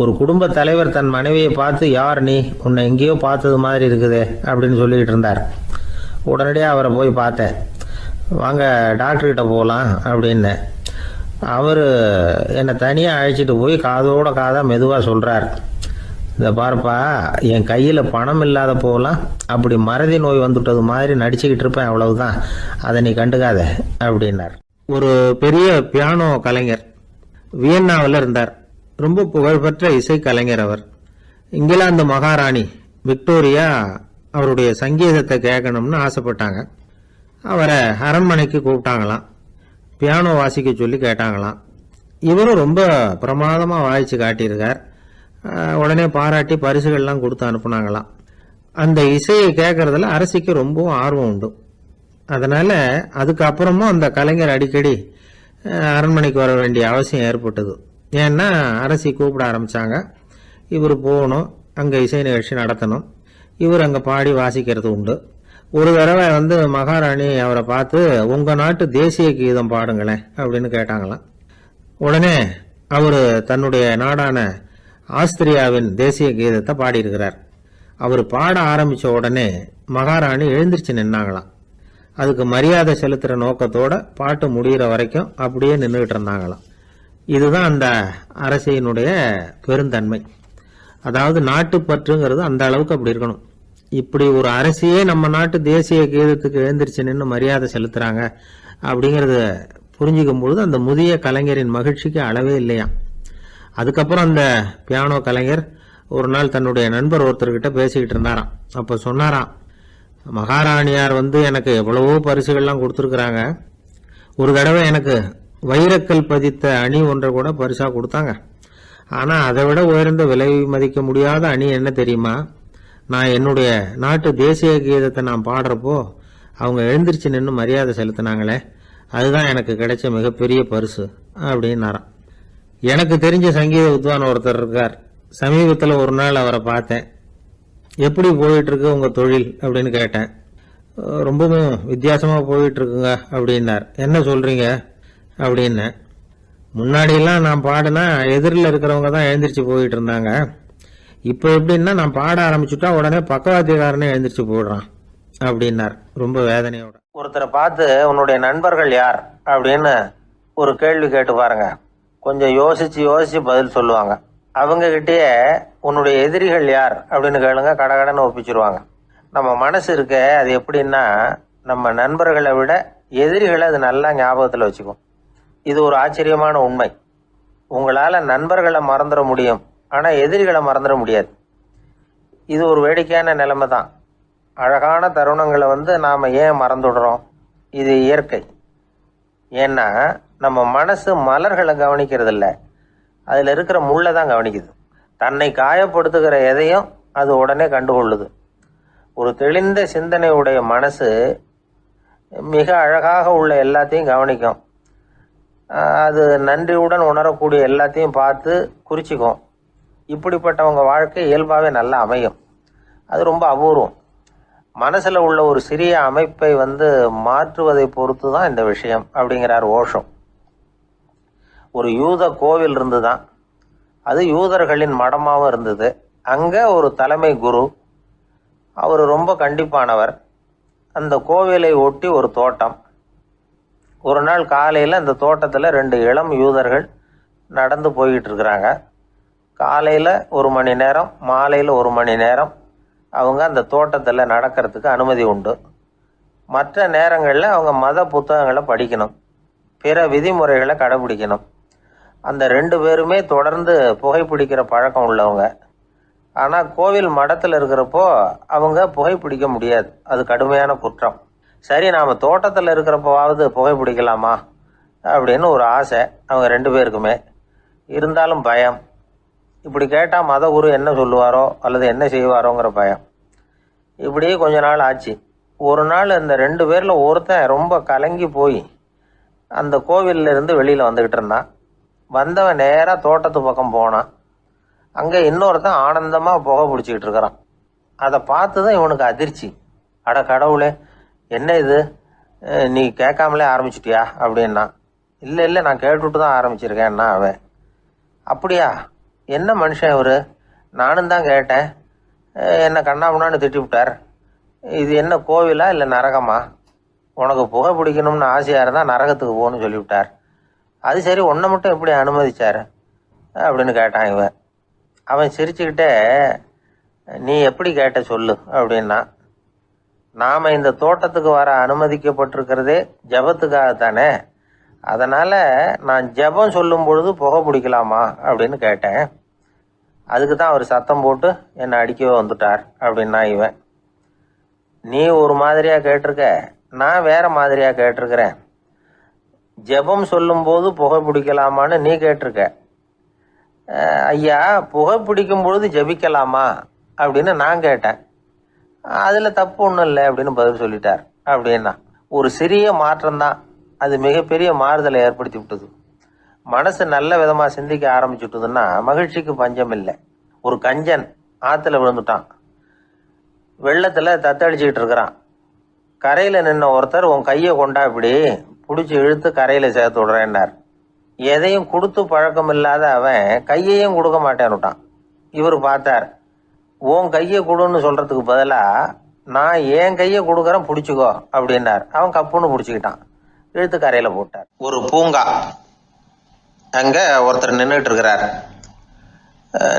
ஒரு குடும்ப தலைவர் தன் மனைவியை பார்த்து, யார் நீ, உன்னை எங்கேயோ பார்த்தது மாதிரி இருக்குதே அப்படின்னு சொல்லிக்கிட்டு இருந்தார். உடனடியாக அவரை போய் பார்த்தேன். வாங்க டாக்டர்கிட்ட போகலாம் அப்படின்னு. அவர் என்னை தனியாக அழைச்சிட்டு போய் காதோட காதாக மெதுவாக சொல்கிறார், இதை பாருப்பா, என் கையில் பணம் இல்லாத போகலாம், அப்படி மறதி நோய் வந்துட்டது மாதிரி நடிச்சுக்கிட்டு இருப்பேன், அவ்வளவுதான், அதை நீ கண்டுக்காத அப்படின்னார். ஒரு பெரிய பியானோ கலைஞர் வியன்னாவில் இருந்தார். ரொம்ப புகழ்பெற்ற இசை கலைஞர் அவர். இங்கிலாந்து மகாராணி விக்டோரியா அவருடைய சங்கீதத்தை கேட்கணும்னு ஆசைப்பட்டாங்க. அவரை அரண்மனைக்கு கூப்பிட்டாங்களாம். பியானோ வாசிக்க சொல்லி கேட்டாங்களாம். இவரும் ரொம்ப பிரமாதமாக வாய்ச்சி காட்டியிருக்கார். உடனே பாராட்டி பரிசுகள்லாம் கொடுத்து அனுப்புனாங்களாம். அந்த இசையை கேட்கறதுல அரசிக்கு ரொம்பவும் ஆர்வம் உண்டு. அதனால அதுக்கப்புறமும் அந்த கலைஞர் அடிக்கடி அரண்மனைக்கு வர வேண்டிய அவசியம் ஏற்பட்டது. ஏன்னா அரசி கூப்பிட ஆரம்பிச்சாங்க. இவர் போகணும், அங்கே இசை நிகழ்ச்சி நடத்தணும். இவர் அங்கே பாடி வாசிக்கிறது உண்டு. ஒரு தடவை மகாராணி அவரை பார்த்து, உங்கள் நாட்டு தேசிய கீதம் பாடுங்களேன் அப்படின்னு கேட்டாங்களாம். உடனே அவர் தன்னுடைய நாடான ஆஸ்திரியாவின் தேசிய கீதத்தை பாடியிருக்கிறார். அவர் பாட ஆரம்பித்த உடனே மகாராணி எழுந்திருச்சு நின்னாங்களாம். அதுக்கு மரியாதை செலுத்துகிற நோக்கத்தோட பாட்டு முடிகிற வரைக்கும் அப்படியே நின்றுகிட்டு இருந்தாங்களாம். இதுதான் அந்த அரசியினுடைய பெருந்தன்மை. அதாவது நாட்டுப்பற்றுங்கிறது அந்த அளவுக்கு அப்படி இருக்கணும். இப்படி ஒரு அரசியே நம்ம நாட்டு தேசிய கீதத்துக்கு எழுந்திருச்சு நின்று மரியாதை செலுத்துறாங்க அப்படிங்கிறத புரிஞ்சுக்கும் பொழுது அந்த முதிய கலைஞரின் மகிழ்ச்சிக்கு அளவே இல்லையாம். அதுக்கப்புறம் அந்த பியானோ கலைஞர் ஒரு நாள் தன்னுடைய நண்பர் ஒருத்தர்கிட்ட பேசிக்கிட்டு இருந்தாராம். அப்போ சொன்னாராம், மகாராணியார் எனக்கு எவ்வளவோ பரிசுகள்லாம் கொடுத்துருக்குறாங்க. ஒரு தடவை எனக்கு வைரக்கல் பதித்த அணி ஒன்றை கூட பரிசாக கொடுத்தாங்க. ஆனால் அதை விட உயர்ந்த விலை மதிக்க முடியாத அணி என்ன தெரியுமா? நான் என்னுடைய நாட்டு தேசிய கீதத்தை நான் பாடுறப்போ அவங்க எழுந்திருச்சு நின்று மரியாதை செலுத்தினாங்களே, அதுதான் எனக்கு கிடைச்ச மிகப்பெரிய பரிசு அப்படின்னாராம். எனக்கு தெரிஞ்ச சங்கீத வித்வான் ஒருத்தர் இருக்கார். சமீபத்தில் ஒரு நாள் அவரை பார்த்தேன். எப்படி போயிட்டு இருக்கு உங்க தொழில் அப்படின்னு கேட்டேன். ரொம்பவும் வித்தியாசமாக போயிட்டு இருக்குங்க அப்படின்னார். என்ன சொல்றீங்க அப்படின்னு. முன்னாடியெல்லாம் நான் பாடினா எதிரில் இருக்கிறவங்க தான் எழுந்திரிச்சு போயிட்டு இருந்தாங்க. இப்போ எப்படின்னா நான் பாட ஆரம்பிச்சுட்டா உடனே பக்கவாத்தியக்காரனே எழுந்திரிச்சு போயிடுறான் அப்படின்னார் ரொம்ப வேதனையோட. ஒருத்தரை பார்த்து உன்னுடைய நண்பர்கள் யார் அப்படின்னு ஒரு கேள்வி கேட்டு பாருங்க. கொஞ்சம் யோசிச்சு யோசிச்சு பதில் சொல்லுவாங்க. அவங்க கிட்டேயே உன்னுடைய எதிரிகள் யார் அப்படின்னு கேளுங்க, கடகடன்னு ஒப்பிச்சிருவாங்க. நம்ம மனசு இருக்க அது எப்படின்னா, நம்ம நண்பர்களை விட எதிரிகளை அது நல்லா ஞாபகத்தில் வச்சுக்கும். இது ஒரு ஆச்சரியமான உண்மை. உங்களால் நண்பர்களை மறந்துட முடியும், ஆனால் எதிரிகளை மறந்துட முடியாது. இது ஒரு வேடிக்கையான நிலைமை தான். அழகான தருணங்களை நாம் ஏன் மறந்துடுறோம்? இது இயற்கை. ஏன்னா நம்ம மனசு மலர்களை கவனிக்கிறது இல்லை, அதில் இருக்கிற முள்ளை தான் கவனிக்குது. தன்னை காயப்படுத்துகிற எதையும் அது உடனே கண்டுகொள்ளுது. ஒரு தெளிந்த சிந்தனையுடைய மனசு மிக அழகாக உள்ள எல்லாத்தையும் கவனிக்கும். அது நன்றியுடன் உணரக்கூடிய எல்லாத்தையும் பார்த்து குறிச்சிக்கும். இப்படிப்பட்டவங்க வாழ்க்கை இயல்பாகவே நல்லா அமையும். அது ரொம்ப அபூர்வம். மனசில் உள்ள ஒரு சிறிய அமைப்பை மாற்றுவதை பொறுத்து தான் இந்த விஷயம் அப்படிங்கிறார் ஓஷோ. ஒரு யூத கோவில் இருந்துதான், அது யூதர்களின் மடமாகவும் இருந்தது. அங்கே ஒரு தலைமை குரு, அவர் ரொம்ப கண்டிப்பானவர். அந்த கோவிலை ஒட்டி ஒரு தோட்டம். ஒரு நாள் காலையில் அந்த தோட்டத்தில் 2 இளம் யூதர்கள் நடந்து போய்கிட்டு இருக்கிறாங்க. காலையில் 1 மணி நேரம், மாலையில் 1 மணி நேரம் அவங்க அந்த தோட்டத்தில் நடக்கிறதுக்கு அனுமதி உண்டு. மற்ற நேரங்களில் அவங்க மத புத்தகங்களை படிக்கணும், பிற விதிமுறைகளை கடைபிடிக்கணும். அந்த 2 பேருமே தொடர்ந்து புகைப்பிடிக்கிற பழக்கம் உள்ளவங்க. ஆனால் கோவில் மடத்தில் இருக்கிறப்போ அவங்க புகைப்பிடிக்க முடியாது, அது கடுமையான குற்றம். சரி, நாம் தோட்டத்தில் இருக்கிறப்போவாவது புகைப்பிடிக்கலாமா அப்படின்னு ஒரு ஆசை அவங்க 2 பேருக்குமே. இருந்தாலும் பயம். இப்படி கேட்டால் மத குரு என்ன சொல்லுவாரோ அல்லது என்ன செய்வாரோங்கிற பயம். இப்படியே கொஞ்ச நாள் ஆச்சு. ஒரு நாள் இந்த 2 பேரில் ஒருத்தன் ரொம்ப கலங்கி போய் அந்த கோவிலில் இருந்து வெளியில் வந்துக்கிட்டு இருந்தான். வந்தவன் நேராக தோட்டத்து பக்கம் போனான். அங்கே இன்னொருத்தன் ஆனந்தமாக புகை பிடிச்சிக்கிட்டு இருக்கிறான். அதை பார்த்து தான் இவனுக்கு அதிர்ச்சி. அட கடவுளே, என்ன இது, நீ கேட்காமலே ஆரம்பிச்சிட்டியா அப்படின்னா. இல்லை நான் கேட்டுட்டு தான் ஆரம்பிச்சிருக்கேன்னா அவன். அப்படியா, என்ன மனுஷன் இவர், நானும் தான் கேட்டேன், என்னை கண்ணாமுன்னான்னு திட்டி விட்டார். இது என்ன கோவிலா இல்லை நரகமா? உனக்கு புகை பிடிக்கணும்னு ஆசையாக இருந்தால் நரகத்துக்கு போகணும்னு சொல்லிவிட்டார். அது சரி, உன்னை மட்டும் எப்படி அனுமதிச்சார் அப்படின்னு கேட்டான் இவன். அவன் சிரிச்சுக்கிட்டே, நீ எப்படி கேட்ட சொல்லு அப்படின்னா, நாம் இந்த தோட்டத்துக்கு வர அனுமதிக்கப்பட்டிருக்கிறதே ஜபத்துக்காகத்தானே, அதனால் நான் ஜபம் சொல்லும் பொழுது புகை பிடிக்கலாமா அப்படின்னு கேட்டேன். அதுக்கு தான் அவர் சத்தம் போட்டு என்னை அடிக்கவே வந்துட்டார் அப்படின்னா இவன். நீ ஒரு மாதிரியாக கேட்டிருக்க, நான் வேற மாதிரியாக கேட்டிருக்கிறேன். ஜெபம் சொல்லும்போது புகை பிடிக்கலாமான்னு நீ கேட்டிருக்க. ஐயா, புகை பிடிக்கும் பொழுது ஜெபிக்கலாமா அப்படின்னு நான் கேட்டேன். அதில் தப்பு ஒன்றும் இல்லை அப்படின்னு பதில் சொல்லிட்டார் அப்படின்னா. ஒரு சிறிய மாற்றம்தான் அது மிகப்பெரிய மாறுதலை ஏற்படுத்தி விட்டது. மனசு நல்ல விதமாக சிந்திக்க ஆரம்பிச்சுட்டுதுன்னா மகிழ்ச்சிக்கு பஞ்சம் இல்லை. ஒரு கஞ்சன் ஆற்றுல விழுந்துட்டான், வெள்ளத்தில் தத்தளிச்சுக்கிட்டு இருக்கிறான். கரையில் நின்ன ஒருத்தர், உன் கையை கொண்டா இப்படி பிடிச்சி இழுத்து கரையில் சேர்த்து விடுறேன்னார். எதையும் கொடுத்து பழக்கம் இல்லாத அவன் கையையும் கொடுக்க மாட்டேன்னுட்டான். இவர் பார்த்தார், உன் கையை கொடுன்னு சொல்கிறதுக்கு பதிலாக நான் என் கையை கொடுக்குறேன் பிடிச்சிக்கோ அப்படின்னார். அவன் கப்புன்னு பிடிச்சிக்கிட்டான், இழுத்து கரையில் போட்டார். ஒரு பூங்கா, அங்கே ஒருத்தர் நின்றுட்டு இருக்கிறார்.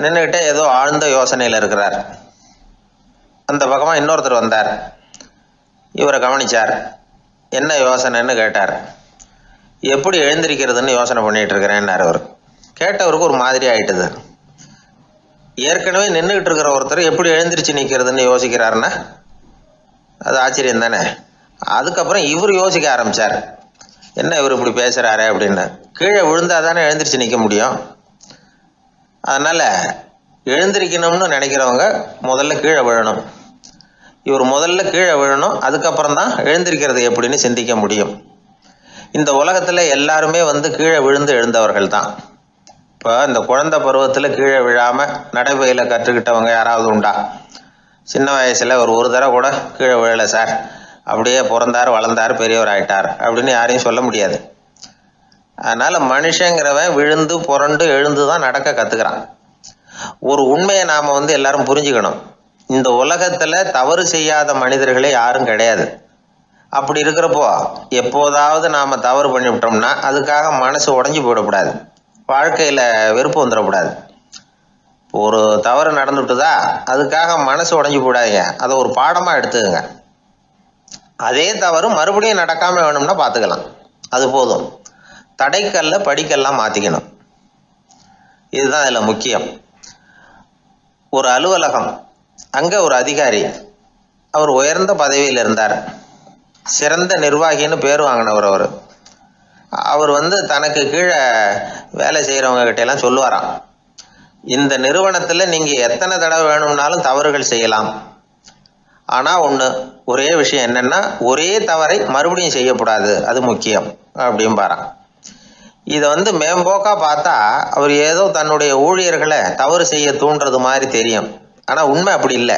நின்றுக்கிட்டே ஏதோ ஆழ்ந்த யோசனையில் இருக்கிறார். அந்த பக்கமாக இன்னொருத்தர் வந்தார், இவரை கவனிச்சார். என்ன யோசனைன்னு கேட்டார். எப்படி எழுந்திருக்கிறதுன்னு யோசனை பண்ணிகிட்டு இருக்கிறேன்னார் அவர். கேட்டவருக்கு ஒரு மாதிரி ஆயிட்டுது. ஏற்கனவே நின்றுக்கிட்டு இருக்கிற ஒருத்தர் எப்படி எழுந்திரிச்சு நிற்கிறதுன்னு யோசிக்கிறாருன்னா அது ஆச்சரியம் தானே. அதுக்கப்புறம் இவர் யோசிக்க ஆரம்பித்தார், என்ன இவர் இப்படி பேசுகிறாரு அப்படின்னு. கீழே விழுந்தால் தானே எழுந்திரிச்சு நிற்க முடியும். அதனால் எழுந்திரிக்கணும்னு நினைக்கிறவங்க முதல்ல கீழே விழணும். இவர் முதல்ல கீழே விழணும், அதுக்கப்புறம் தான் எழுந்திருக்கிறது எப்படின்னு சிந்திக்க முடியும். இந்த உலகத்தில் எல்லாருமே கீழே விழுந்து எழுந்தவர்கள் தான். இப்போ இந்த குழந்தை பருவத்தில் கீழே விழாமல் நடைபயில கற்றுக்கிட்டவங்க யாராவது உண்டா? சின்ன வயசில் ஒரு தடவை கூட கீழே விழலை சார், அப்படியே பிறந்தார் வளர்ந்தார் பெரியவர் ஆயிட்டார் அப்படின்னு யாரையும் சொல்ல முடியாது. அதனால் மனுஷங்கிறவன் விழுந்து புரண்டு எழுந்து தான் நடக்க கற்றுக்கிறான். ஒரு உண்மையை நாம் எல்லாரும் புரிஞ்சுக்கணும். இந்த உலகத்தில் தவறு செய்யாத மனிதர்களே யாரும் கிடையாது. அப்படி இருக்கிறப்போ எப்போதாவது நாம் தவறு பண்ணிவிட்டோம்னா அதுக்காக மனசு உடஞ்சி போயிடக்கூடாது, வாழ்க்கையில் வெறுப்பு வந்துடக்கூடாது. ஒரு தவறு நடந்துட்டுதா அதுக்காக மனசு உடஞ்சி போடாதீங்க, அதை ஒரு பாடமாக எடுத்துக்கங்க. அதே தவறு மறுபடியும் நடக்காமல் வேணும்னா பார்த்துக்கலாம், அது போதும். தடைக்கல்ல படிக்கல்லாம் மாற்றிக்கணும், இதுதான் இதில் முக்கியம். ஒரு அலுவலகம், அங்கே ஒரு அதிகாரி, அவர் உயர்ந்த பதவியில் இருந்தார், சிறந்த நிர்வாகின்னு பேர் வாங்கினவர். அவர் தனக்கு கீழே வேலை செய்கிறவங்க கிட்டெல்லாம் சொல்லுவாராம், இந்த நிறுவனத்தில் நீங்கள் எத்தனை தடவை வேணும்னாலும் தவறுகள் செய்யலாம், ஆனால் ஒரே விஷயம் என்னென்னா ஒரே தவறை மறுபடியும் செய்யக்கூடாது, அது முக்கியம் அப்படிம்பாராம். இதை மேம்போக்காக பார்த்தா அவர் ஏதோ தன்னுடைய ஊழியர்களை தவறு செய்ய தூண்டுறது மாதிரி தெரியும். ஆனால் உண்மை அப்படி இல்லை.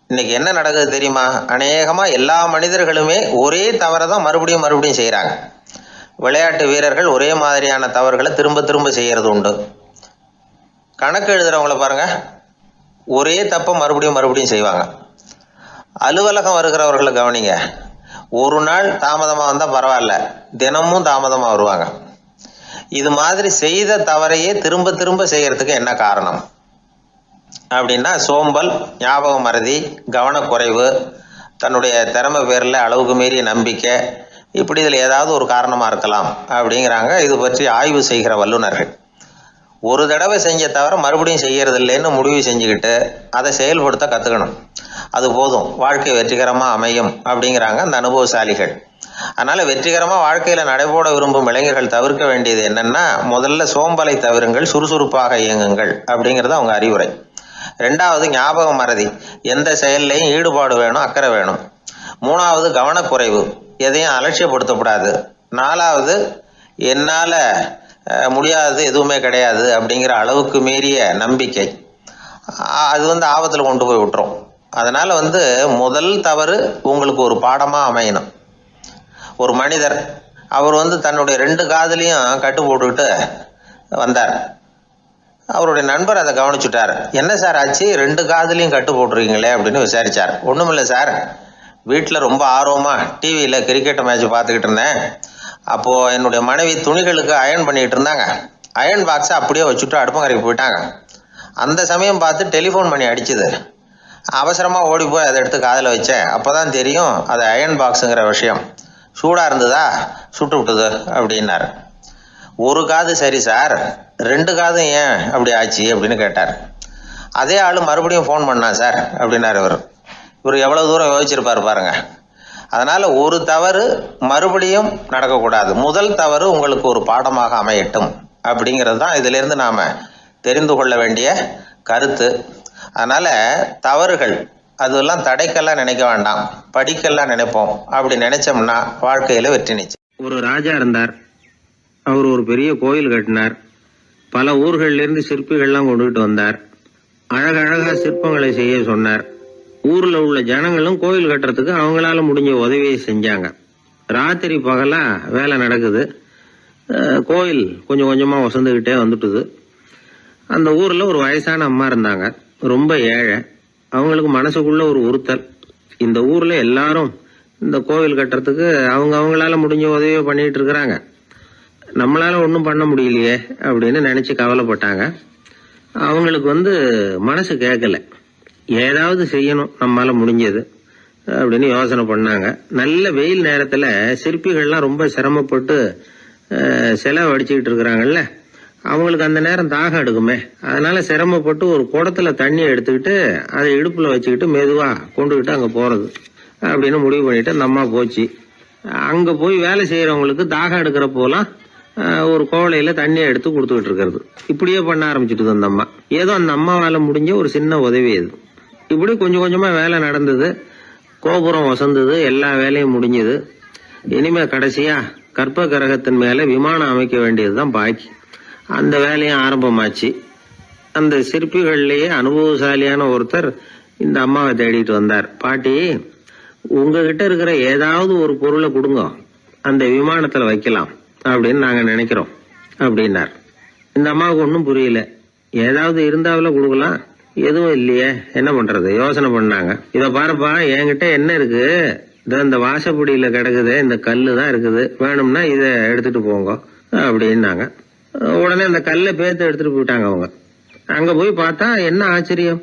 இன்னைக்கு என்ன நடக்குது தெரியுமா? அநேகமாக எல்லா மனிதர்களுமே ஒரே தவறை தான் மறுபடியும் செய்கிறாங்க. விளையாட்டு வீரர்கள் ஒரே மாதிரியான தவறுகளை திரும்ப திரும்ப செய்கிறது உண்டு. கணக்கு எழுதுகிறவங்கள பாருங்கள், ஒரே தப்பை மறுபடியும் செய்வாங்க. அலுவலகம் வருகிறவர்களை கவனிங்க, ஒரு நாள் தாமதமாக வந்தால் பரவாயில்ல, தினமும் தாமதமாக வருவாங்க. இது மாதிரி செய்த தவறையே திரும்ப திரும்ப செய்கிறதுக்கு என்ன காரணம் அப்படின்னா சோம்பல், ஞாபக மறதி, கவனக்குறைவு, தன்னுடைய திறமை பேரில் அளவுக்கு மீறிய நம்பிக்கை, இப்படி இதில் ஏதாவது ஒரு காரணமாக இருக்கலாம் அப்படிங்கிறாங்க இது பற்றி ஆய்வு செய்கிற வல்லுநர்கள். ஒரு தடவை செஞ்ச தவிர மறுபடியும் செய்யறது இல்லைன்னு முடிவு செஞ்சுக்கிட்டு அதை செயல்படுத்த கற்றுக்கணும், அது போதும், வாழ்க்கை வெற்றிகரமாக அமையும் அப்படிங்கிறாங்க அந்த அனுபவசாலிகள். அதனால் வெற்றிகரமாக வாழ்க்கையில் நடைபோட விரும்பும் இளைஞர்கள் தவிர்க்க வேண்டியது என்னென்னா, முதல்ல சோம்பலை தவிருங்கள், சுறுசுறுப்பாக இயங்குங்கள் அப்படிங்கிறது அவங்க அறிவுரை. ரெண்டாவது ஞாபக மறதி, எந்த செயல்லையும் ஈடுபாடு வேணும், அக்கறை வேணும். மூணாவது கவனக்குறைவு, எதையும் அலட்சியப்படுத்தக்கூடாது. நாலாவது என்னால் முடியாது, எதுவுமே கிடையாது அப்படிங்கிற அளவுக்கு மீறிய நம்பிக்கை, அது ஆபத்தில் கொண்டு போய் விட்டுரும். அதனால் முதல் தவறு உங்களுக்கு ஒரு பாடமாக அமையணும். ஒரு மனிதர் அவர் தன்னுடைய 2 காதுலையும் கட்டு போட்டுக்கிட்டு வந்தார். அவருடைய நண்பர் அதை கவனிச்சுட்டார். என்ன சார் ஆச்சு, 2 காதுலையும் கட்டு போட்டுருக்கீங்களே அப்படின்னு விசாரிச்சார். ஒன்றுமில்லை சார், வீட்டில் ரொம்ப ஆர்வமாக டிவியில் கிரிக்கெட் மேட்ச் பார்த்துக்கிட்டு இருந்தேன். அப்போது என்னுடைய மனைவி துணிகளுக்கு அயர்ன் பண்ணிக்கிட்டு இருந்தாங்க. அயர்ன் பாக்ஸை அப்படியே வச்சுட்டு அடுப்பங்கரைக்கு போயிட்டாங்க. அந்த சமயம் பார்த்து டெலிஃபோன் பண்ணி அடிச்சுது. அவசரமாக ஓடி போய் அதை எடுத்து காதில் வச்சேன். அப்போ தான் தெரியும் அது அயர்ன் பாக்ஸுங்கிற விஷயம். சூடாக இருந்ததா, சுட்டு விட்டுது அப்படின்னார். 1 காது சரி சார், 2 காதும் ஏன் அப்படி ஆச்சு அப்படின்னு கேட்டார். அதே ஆள் மறுபடியும் ஃபோன் பண்ணான் சார் அப்படின்னார். இவர் எவ்வளோ தூரம் யோசிச்சிருப்பார் பாருங்க. அதனால் ஒரு தவறு மறுபடியும் நடக்கக்கூடாது. முதல் தவறு உங்களுக்கு ஒரு பாடமாக அமையட்டும் அப்படிங்கிறது தான் இதிலிருந்து நாம் தெரிந்து கொள்ள வேண்டிய கருத்து. அதனால் தவறுகள் அதெல்லாம் தடைக்கெல்லாம் நினைக்க வேண்டாம், படிக்கெல்லாம் நினைப்போம். அப்படி நினைச்சோம்னா வாழ்க்கையில் வெற்றி நிச்சயம். ஒரு ராஜா இருந்தார். அவர் ஒரு பெரிய கோயில் கட்டினார். பல ஊர்கள்லேருந்து சிற்பிகள்லாம் கொண்டுகிட்டு வந்தார். அழகழகா சிற்பங்களை செய்ய சொன்னார். ஊரில் உள்ள ஜனங்களும் கோயில் கட்டுறதுக்கு அவங்களால முடிஞ்ச உதவியை செஞ்சாங்க. ராத்திரி பகலா வேலை நடக்குது. கோயில் கொஞ்சம் கொஞ்சமாக வசந்துக்கிட்டே வந்துட்டுது. அந்த ஊரில் ஒரு வயசான அம்மா இருந்தாங்க, ரொம்ப ஏழை. அவங்களுக்கு மனசுக்குள்ள ஒரு உறுத்தல், இந்த ஊரில் எல்லாரும் இந்த கோவில் கட்டுறதுக்கு அவங்களால முடிஞ்ச உதவியை பண்ணிட்டு இருக்கிறாங்க, நம்மளால ஒன்றும் பண்ண முடியலையே அப்படின்னு நினச்சி கவலைப்பட்டாங்க. அவங்களுக்கு மனசு கேட்கல, ஏதாவது செய்யணும் நம்மளால முடிஞ்சது அப்படின்னு யோசனை பண்ணாங்க. நல்ல வெயில் நேரத்தில் சிற்பிகள்லாம் ரொம்ப சிரமப்பட்டு சிலை வடிச்சுக்கிட்டு இருக்கிறாங்கல்ல, அவங்களுக்கு அந்த நேரம் தாகம் எடுக்குமே. அதனால சிரமப்பட்டு ஒரு குடத்துல தண்ணியை எடுத்துக்கிட்டு அதை இடுப்புல வச்சுக்கிட்டு மெதுவாக கொண்டுகிட்டு அங்கே போகிறது அப்படின்னு முடிவு பண்ணிட்டு அந்த அம்மா போச்சு. அங்கே போய் வேலை செய்கிறவங்களுக்கு தாகம் எடுக்கிற போலாம் ஒரு கோவலையில் தண்ணியை எடுத்து கொடுத்துக்கிட்டு இருக்கிறது. இப்படியே பண்ண ஆரம்பிச்சுட்டு அந்த அம்மா. ஏதோ அந்த அம்மாவால் முடிஞ்ச ஒரு சின்ன உதவி இது. இப்படி கொஞ்சம் கொஞ்சமாக வேலை நடந்தது. கோபுரம் வசந்தது, எல்லா வேலையும் முடிஞ்சது. இனிமேல் கடைசியாக கற்ப கிரகத்தின் மேலே விமானம் அமைக்க வேண்டியது தான் பாக்கி. அந்த வேலையும் ஆரம்பமாச்சு. அந்த சிற்பிகள்லேயே அனுபவசாலியான ஒருத்தர் இந்த அம்மாவை தேடிட்டு வந்தார். பாட்டி, உங்ககிட்ட இருக்கிற ஏதாவது ஒரு பொருளை கொடுங்க, அந்த விமானத்தில் வைக்கலாம் அப்படின்னு நாங்கள் நினைக்கிறோம் அப்படின்னார். இந்த அம்மாவுக்கு ஒன்றும் புரியல. ஏதாவது இருந்தாவில கொடுக்கலாம், எதுவும் இல்லையே, என்ன பண்ணுறது யோசனை பண்ணாங்க. இதை பாருப்பா, என்கிட்ட என்ன இருக்கு, இந்த வாசப்படியில் கிடக்குது, இந்த கல் தான் இருக்குது, வேணும்னா இதை எடுத்துட்டு போங்க அப்படின்னாங்க. உடனே அந்த கல்லை பேர்த்து எடுத்துட்டு போயிட்டாங்க அவங்க. அங்கே போய் பார்த்தா என்ன ஆச்சரியம்,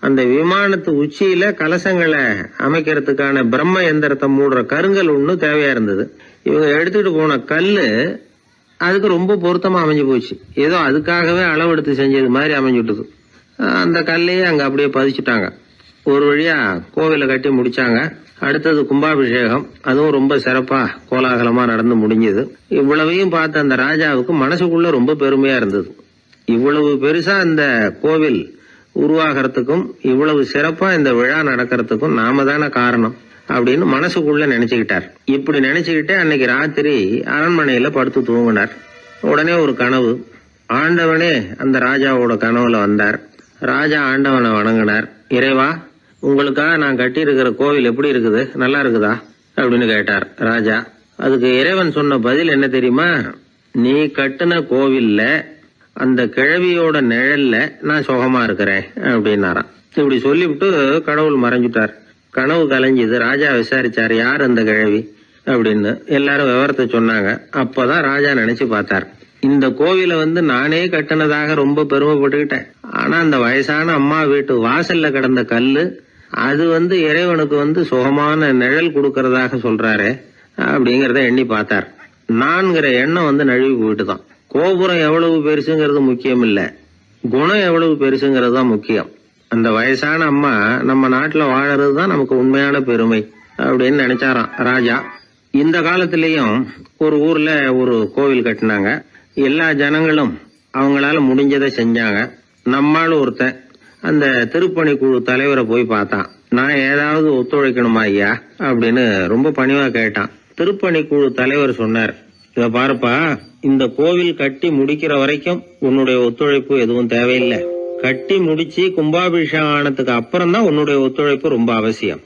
அந்த விமானத்து உச்சியில கலசங்களை அமைக்கிறதுக்கான பிரம்ம எந்திரத்தை மூடுற கருங்கல் ஒன்று தேவையா இருந்தது. இவங்க எடுத்துட்டு போன கல்லு அதுக்கு ரொம்ப பொருத்தமா அமைஞ்சு போச்சு. ஏதோ அதுக்காகவே அளவெடுத்து செஞ்சது மாதிரி அமைஞ்சுட்டுது. அந்த கல்லையே அங்க அப்படியே பதிச்சுட்டாங்க. ஒரு வழியா கோவிலை கட்டி முடிச்சாங்க. அடுத்தது கும்பாபிஷேகம். அதுவும் ரொம்ப சிறப்பா கோலாகலமா நடந்து முடிஞ்சது. இவ்வளவையும் பார்த்த அந்த ராஜாவுக்கு மனசுக்குள்ள ரொம்ப பெருமையா இருந்தது. இவ்வளவு பெருசா இந்த கோவில் உருவாகிறதுக்கும் இவ்வளவு சிறப்பா இந்த விழா நடக்கிறதுக்கும் நாம தானே காரணம் அப்படின்னு மனசுக்குள்ள நினைச்சுக்கிட்டார். இப்படி நினைச்சுக்கிட்டே அன்னைக்கு ராத்திரி அரண்மனையில படுத்து தூங்கினார். உடனே ஒரு கனவு. ஆண்டவனே அந்த ராஜாவோட கனவுல வந்தார். ராஜா ஆண்டவனை வணங்கினார். இறைவா, உங்களுக்காக நான் கட்டி இருக்கிற கோவில் எப்படி இருக்குது, நல்லா இருக்குதா அப்படின்னு கேட்டார் ராஜா. அதுக்கு இறைவன் சொன்ன பதில் என்ன தெரியுமா, நீ கட்டின கோவில்ல அந்த கிழவியோட நிழல்ல நான் சுகமா இருக்கிறேன் அப்படின்னாராம். இப்படி சொல்லிவிட்டு கடவுள் மறைஞ்சுட்டார். கனவு கலைஞ்சுது. ராஜா விசாரிச்சார், யார் அந்த கிழவி அப்படின்னு. எல்லாரும் விவரத்தை சொன்னாங்க. அப்பதான் ராஜா நினைச்சு பார்த்தார், இந்த கோவிலை நானே கட்டினதாக ரொம்ப பெருமைப்பட்டுக்கிட்டேன். ஆனா அந்த வயசான அம்மா வீட்டு வாசல்ல கிடந்த கல்லு அது இறைவனுக்கு சுகமான நிழல் கொடுக்கறதாக சொல்றாரு அப்படிங்கறத எண்ணி பார்த்தார். நான்கிற எண்ணம் நழுவி போயிட்டுதான். கோபுரம் எவ்வளவு பெருசுங்கிறது முக்கியம் இல்ல, குணம் எவ்வளவு பெருசுங்கிறது தான் முக்கியம். அந்த வயசான அம்மா நம்ம நாட்டுல வாழறது தான் நமக்கு உண்மையான பெருமை அப்படின்னு நினைச்சாராம் ராஜா. இந்த காலத்திலயும் ஒரு ஊர்ல ஒரு கோவில் கட்டினாங்க. எல்லா ஜனங்களும் அவங்களால முடிஞ்சதை செஞ்சாங்க. நம்மால ஒருத்தன் அந்த திருப்பணி குழு தலைவரை போய் பார்த்தான். நான் ஏதாவது ஒத்துழைக்கணுமா ஐயா அப்படின்னு ரொம்ப பணிவா கேட்டான். திருப்பணி குழு தலைவர் சொன்னார், இத பாருப்பா, இந்த கோவில் கட்டி முடிக்கிற வரைக்கும் உன்னுடைய ஒத்துழைப்பு எதுவும் தேவையில்லை. கட்டி முடிச்சு கும்பாபிஷேகம் ஆனதுக்கு அப்புறம் தான் உன்னுடைய ஒத்துழைப்பு ரொம்ப அவசியம்.